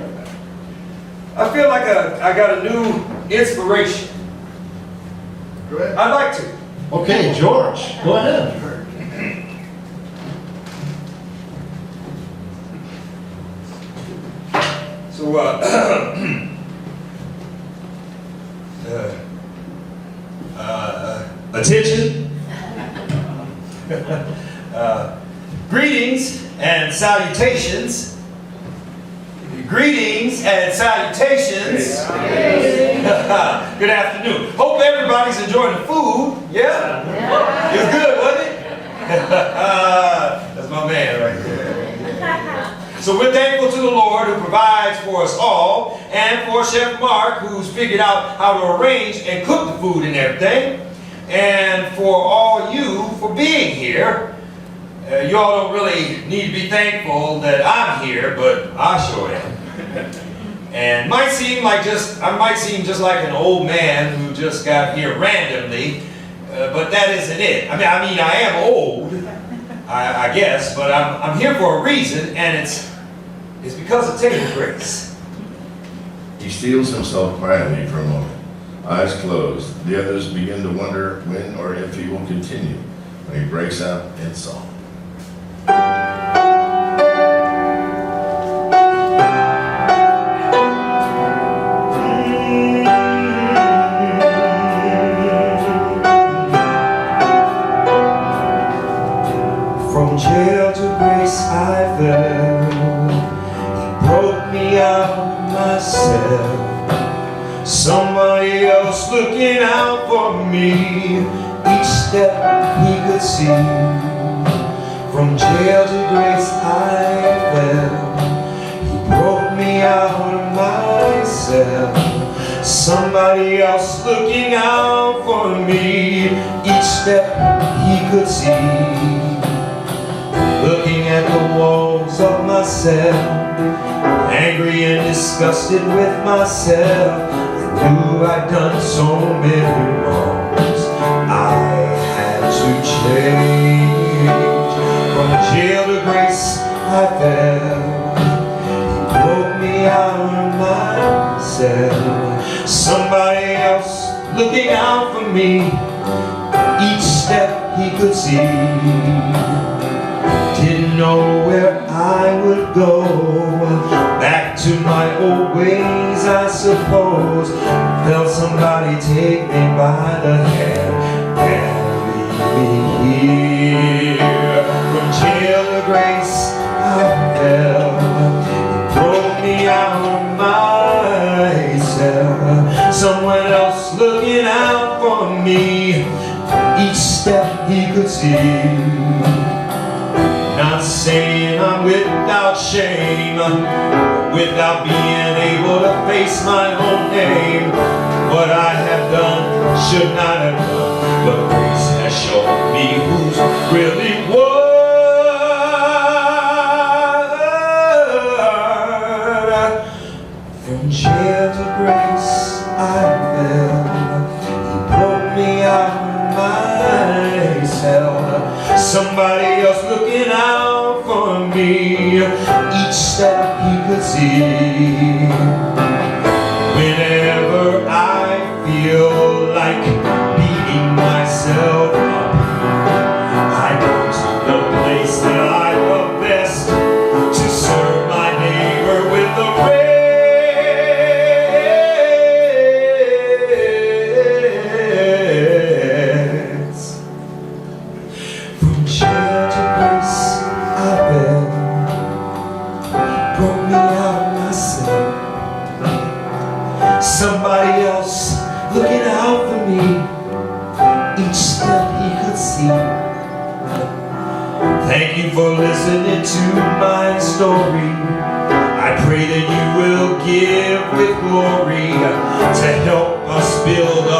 I feel like I got a new inspiration. Go ahead. I'd like to. Okay, George, go ahead. So, attention. Greetings and salutations. Greetings and salutations. Good afternoon. Hope everybody's enjoying the food. Yeah? It was good, wasn't it? That's my man right there. So we're thankful to the Lord who provides for us all, and for Chef Mark who's figured out how to arrange and cook the food and everything, and for all you for being here. You all don't really need to be thankful that I'm here, but I sure am. And I might seem just like an old man who just got here randomly, but that isn't it. I mean, I am old, I guess, but I'm here for a reason, and it's because of Table Grace. He steels himself quietly for a moment, eyes closed. The others begin to wonder when or if he will continue, when he breaks out in song. From jail to grace I fell. He broke me out of myself. Somebody else looking out for me. Each step he could see. From jail to grace I fell. He broke me out of myself. Somebody else looking out for me. Each step he could see. Looking at the walls of my cell, angry and disgusted with myself. I knew I'd done so many wrongs. I had to change. From jail to grace I fell. He broke me out of myself. Somebody else looking out for me. Each step he could see. Didn't know where I would go. Back to my old ways, I suppose. Felt somebody take me by the hand and lead me here. From jail to grace I fell. He broke me out of myself. Someone else looking out for me. Each step he could see. Not saying I'm without shame, without being able to face my own name. What I have done should not have done, but grace has shown me who's really what. From jail to grace I fell. He broke me out of myself. Somebody else looking out for me. Each step he could see. Whenever I feel like beating myself up, I go to the place that I love best, to serve my neighbor with the rest. From jail to grace I fell. Broke me out of myself. Somebody else looking out for me. Each step he could see. Thank you for listening to my story. I pray that you will give with glory to help us build a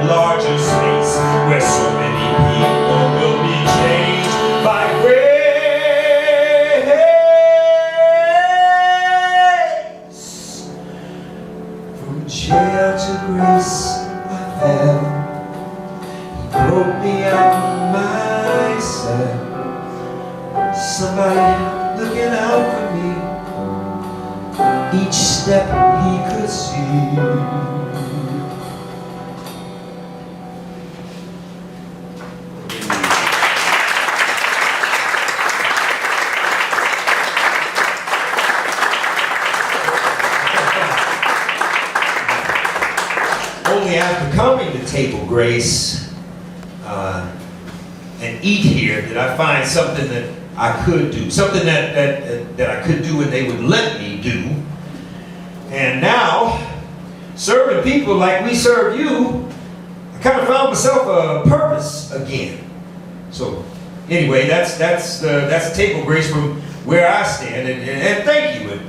larger space where so many people will be changed by grace. somebody looking out for me. Each step he could see. Only after coming to Table Grace and eat here did I find something that I could do, something that I could do and they would let me do. And now, serving people like we serve you, I kind of found myself a purpose again. So anyway, that's Table Grace from where I stand, and thank you, and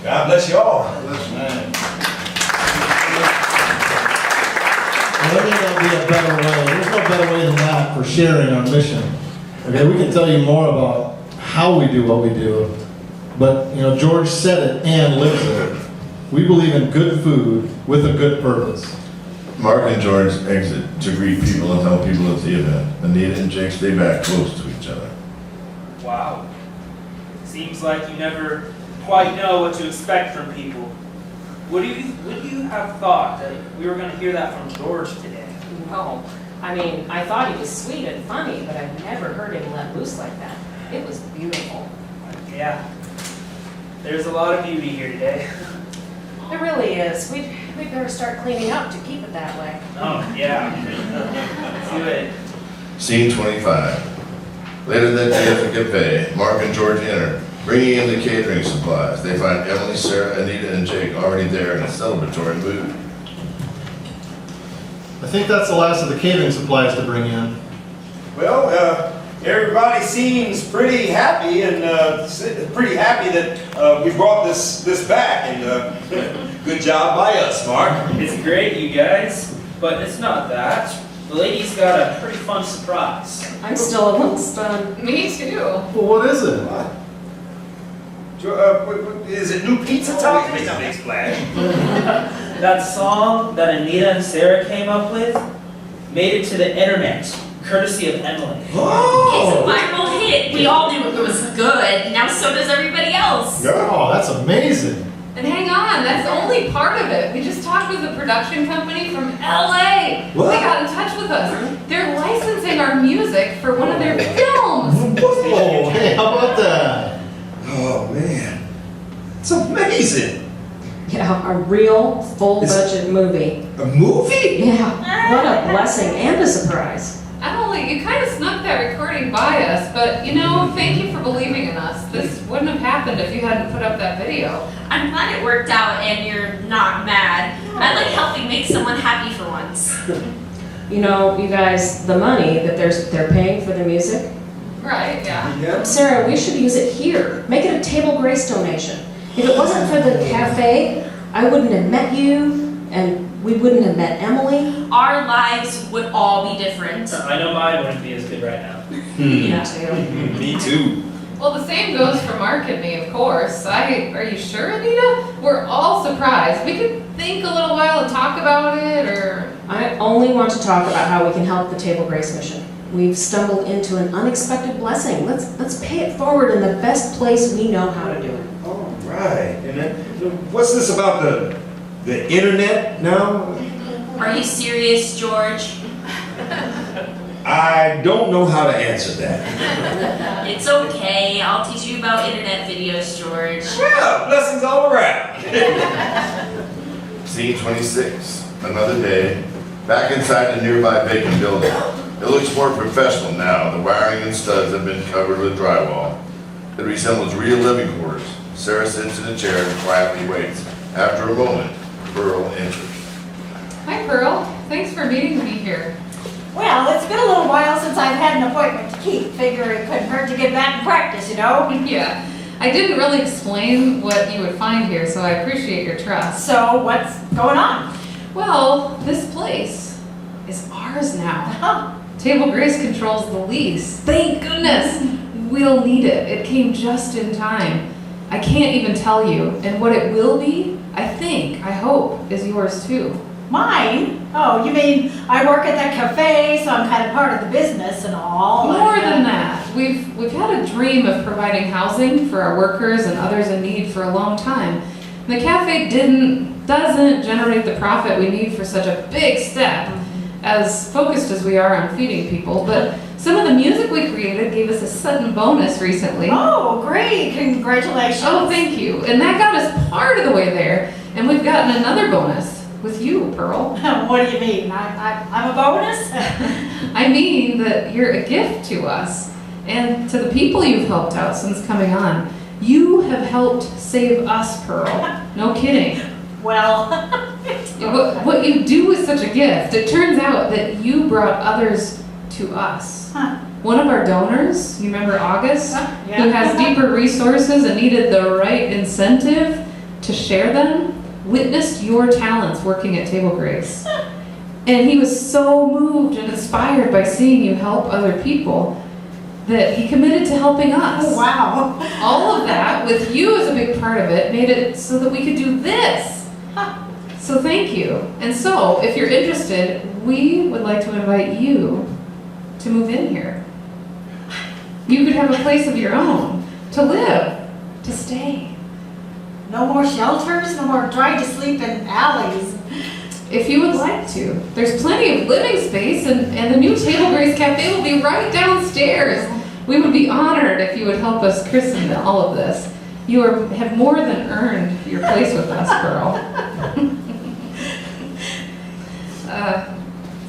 God bless you all. Man. I think there'll be a better way. There's no better way than that for sharing our mission. Okay, we can tell you more about how we do what we do, but George said it and lives it. We believe in good food with a good purpose. Mark and George exit to greet people and help people at the event. Anita and Jake stay back close to each other. Wow. Seems like you never quite know what to expect from people. Would you have thought that we were going to hear that from George today? No. I mean, I thought he was sweet and funny, but I've never heard him let loose like that. It was beautiful. Yeah. There's a lot of beauty here today. It really is. We'd better start cleaning up to keep it that way. Oh, yeah. Let's do it. Scene 25. Later that day at the cafe, Mark and George enter, bringing in the catering supplies. They find Emily, Sarah, Anita, and Jake already there in a celebratory mood. I think that's the last of the catering supplies to bring in. Well, everybody seems pretty happy and pretty happy that we brought this back, and good job by us, Mark. It's great, you guys, but it's not that. The ladies got a pretty fun surprise. I'm still a little stunned. Me too. Well, what is it? Is it new pizza toppings? Make a big splash. That song that Anita and Sarah came up with made it to the internet, courtesy of Emily. It's a viral hit. We all knew it was good. Now so does everybody else. Oh, that's amazing. And hang on, that's only part of it. We just talked with a production company from LA. What? They got in touch with us. They're licensing our music for one of their films. Whoa, hey, how about that? Oh man, it's amazing. Yeah, a real full-budget movie. A movie? Yeah, what a blessing and a surprise. Emily, you kind of snuck that recording by us, but thank you for believing in us. This wouldn't have happened if you hadn't put up that video. I'm glad it worked out and you're not mad. I like helping make someone happy for once. You guys, the money that they're paying for the music, Right, yeah. Sarah, we should use it here. Make it a Table Grace donation. If it wasn't for the cafe, I wouldn't have met you, and we wouldn't have met Emily. Our lives would all be different. I know mine wouldn't be as good right now. Yeah, too. Me too. Well, the same goes for Mark and me, of course. Are you sure, Anita? We're all surprised. We could think a little while and talk about it, or... I only want to talk about how we can help the Table Grace mission. We've stumbled into an unexpected blessing. Let's pay it forward in the best place we know how to do it. All right. And then, what's this about the internet now? Are you serious, George? I don't know how to answer that. It's okay. I'll teach you about internet videos, George. Yeah, blessings all around. Scene 26. Another day. Back inside the nearby vacant building. It looks more professional now. The wiring and studs have been covered with drywall. It resembles real living quarters. Sarah sits in a chair and quietly waits. After a moment, Pearl enters. Hi, Pearl. Thanks for meeting me here. Well, it's been a little while since I've had an appointment to keep. Figure it couldn't hurt to get back in practice, Yeah. I didn't really explain what you would find here, so I appreciate your trust. So, what's going on? Well, this place is ours now. Table Grace controls the lease. Thank goodness. We'll need it. It came just in time. I can't even tell you. And what it will be, I hope, is yours too. Mine? Oh, you mean I work at that cafe, so I'm kind of part of the business and all? More than that. we've had a dream of providing housing for our workers and others in need for a long time. The cafe doesn't generate the profit we need for such a big step, as focused as we are on feeding people, but some of the music we created gave us a sudden bonus recently. Oh, great, congratulations. Oh, thank you. And that got us part of the way there, and we've gotten another bonus with you, Pearl. What do you mean? I'm a bonus? I mean that you're a gift to us and to the people you've helped out since coming on. You have helped save us, Pearl. No kidding. Well, What you do is such a gift. It turns out that you brought others to us. One of our donors, you remember August, who has deeper resources and needed the right incentive to share them, witnessed your talents working at Table Grace. And he was so moved and inspired by seeing you help other people that he committed to helping us. Oh, wow. All of that, with you as a big part of it, made it so that we could do this. So thank you. And so, if you're interested, we would like to invite you to move in here. You could have a place of your own, to live, to stay. No more shelters, no more trying to sleep in alleys. If you would like to. There's plenty of living space, and the new Table Grace Cafe will be right downstairs. We would be honored if you would help us christen all of this. You have more than earned your place with us, Pearl.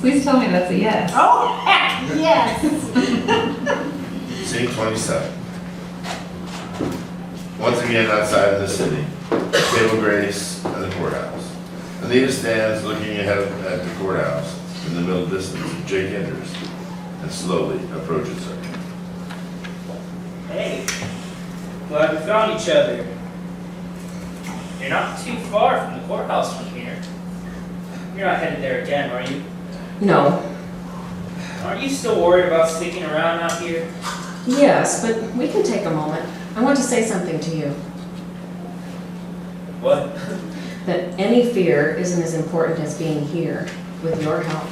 Please tell me that's a yes. Oh, heck, yes. Scene 27. Once again outside of the city, Table Grace and the courthouse. Anita stands looking ahead at the courthouse. In the middle distance, Jake enters and slowly approaches her. Hey, glad we found each other. You're not too far from the courthouse from here. You're not headed there again, are you? No. Aren't you still worried about sticking around out here? Yes, but we can take a moment. I want to say something to you. What? That any fear isn't as important as being here with your help.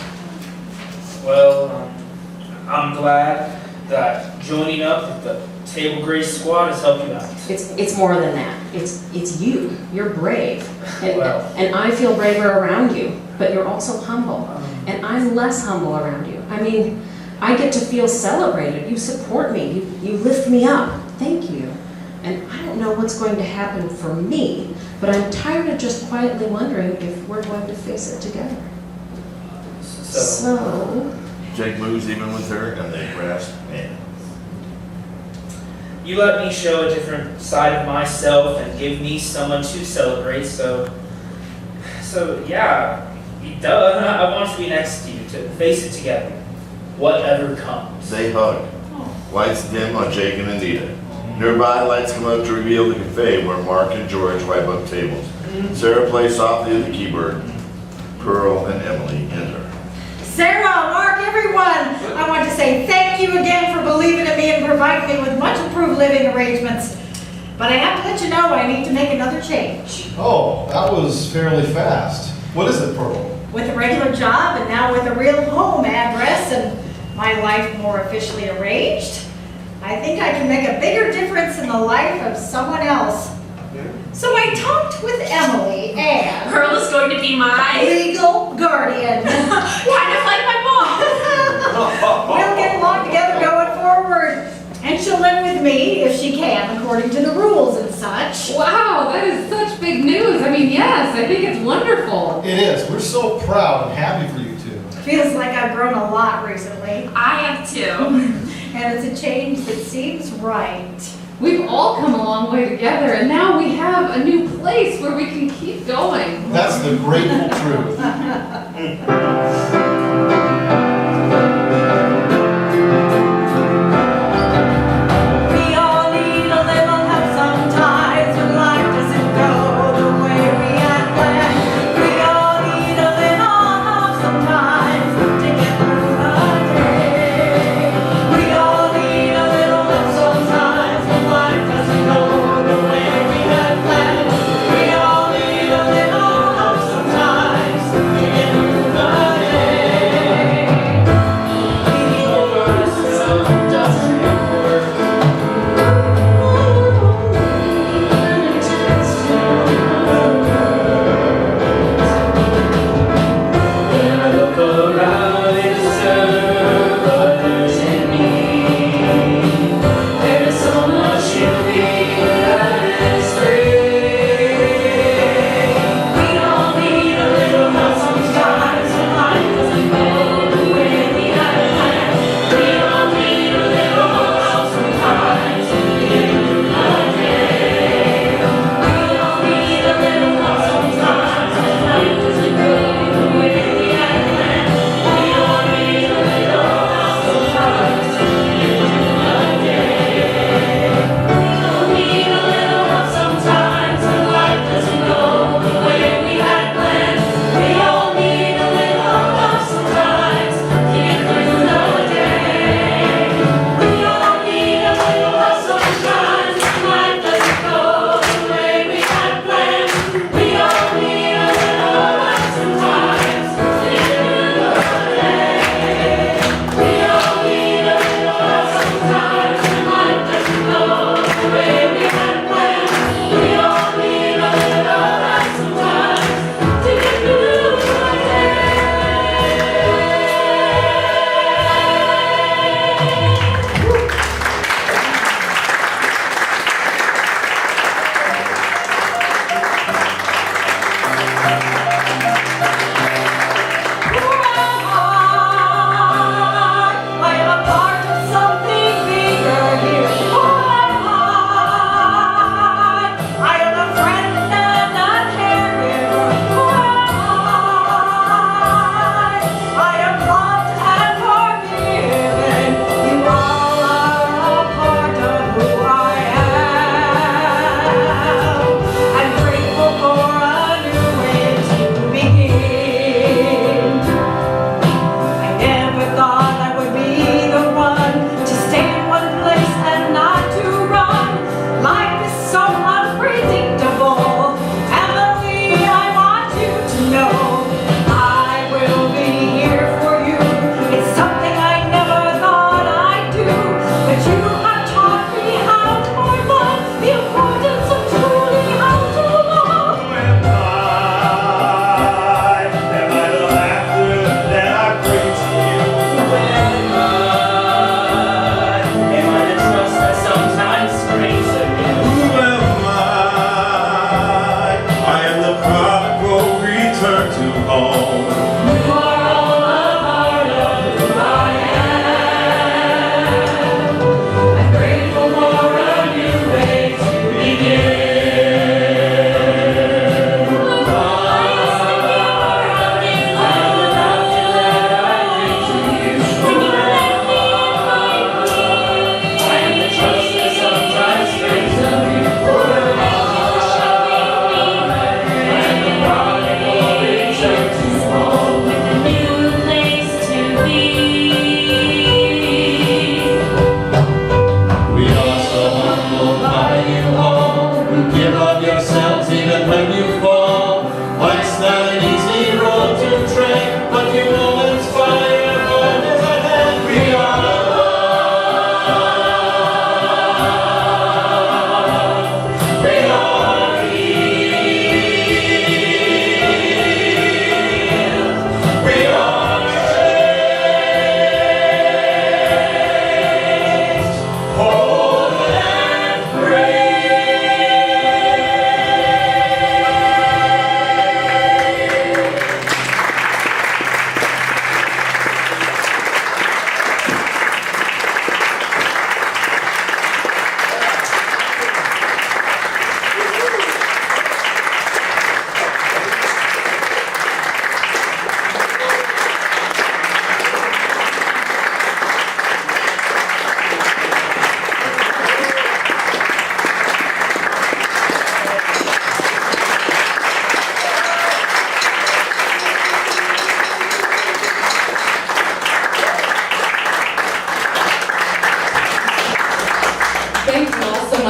Well, I'm glad that joining up with the Table Grace squad has helped you out. It's more than that. It's you. You're brave. And, Well. and I feel braver around you, but you're also humble. And I'm less humble around you. I mean, I get to feel celebrated. You support me. You lift me up. Thank you. And I don't know what's going to happen for me, but I'm tired of just quietly wondering if we're going to face it together. So Jake moves even with her and they grasp hands. You let me show a different side of myself and give me someone to celebrate, so yeah, duh, I want to be next to you, to face it together, whatever comes. They hug. Lights dim on Jake and Anita. Nearby, lights come up to reveal the cafe where Mark and George wipe up tables. Sarah plays softly at the keyboard. Pearl and Emily enter. Sarah, Mark, everyone, I want to say thank you again for believing in me and providing me with much improved living arrangements. But I have to let you know I need to make another change. Oh, that was fairly fast. What is it, Pearl? With a regular job and now with a real home address and my life more officially arranged, I think I can make a bigger difference in the life of someone else. So I talked with Emily and Pearl is going to be my legal guardian. kind of like my mom. We'll get along together going forward. And she'll live with me if she can, according to the rules and such. Wow, that is such big news. I mean, yes, I think it's wonderful. It is. We're so proud and happy for you two. Feels like I've grown a lot recently. I have too. And it's a change that seems right. We've all come a long way together, and now we have a new place where we can keep going. That's the grateful truth. We all need a little help sometimes when life doesn't go the way we had planned. We all need a little help sometimes to get through the day. We all need a little help sometimes when life doesn't go the way we had planned. We all need a little help sometimes to get through the day.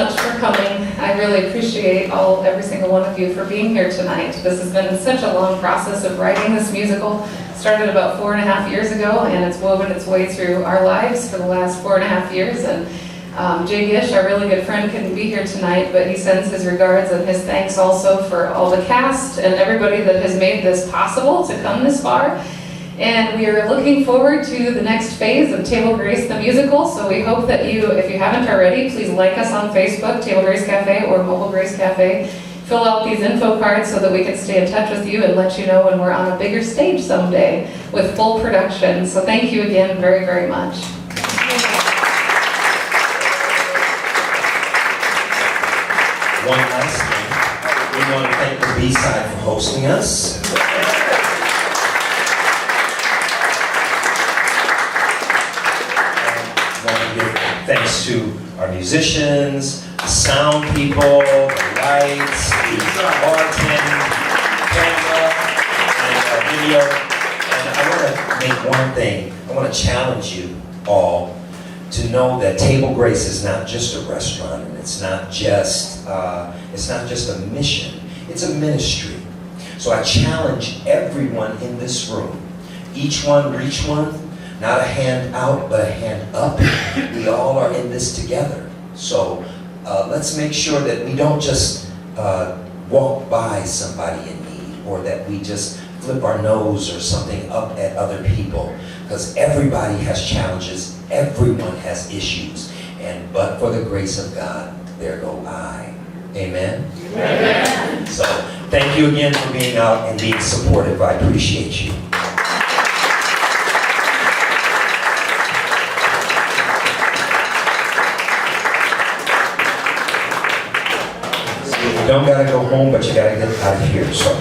much for coming. I really appreciate every single one of you for being here tonight. This has been such a long process of writing this musical. Started about 4.5 years ago, and it's woven its way through our lives for the last 4.5 years. And Jay Gish, our really good friend, couldn't be here tonight, but he sends his regards and his thanks also for all the cast and everybody that has made this possible to come this far. And we are looking forward to the next phase of Table Grace the musical, so we hope that you, if you haven't already, please like us on Facebook, Table Grace Cafe or Mobile Grace Cafe. Fill out these info cards so that we can stay in touch with you and let you know when we're on a bigger stage someday with full production. So thank you again very, very much. One last thing, we want to thank the B-side for hosting us. Thanks to our musicians, the sound people, the lights, the bartending, camera, and video. And I want to make one thing. I want to challenge you all to know that Table Grace is not just a restaurant, and it's not just a mission. It's a ministry. So I challenge everyone in this room, each one reach one. Not a hand out, but a hand up. We all are in this together. So let's make sure that we don't just walk by somebody in need, or that we just flip our nose or something up at other people. Because everybody has challenges, everyone has issues. But for the grace of God, there go I. Amen? Amen. So thank you again for being out and being supportive. I appreciate you. You don't gotta go home, but you gotta get out of here. So.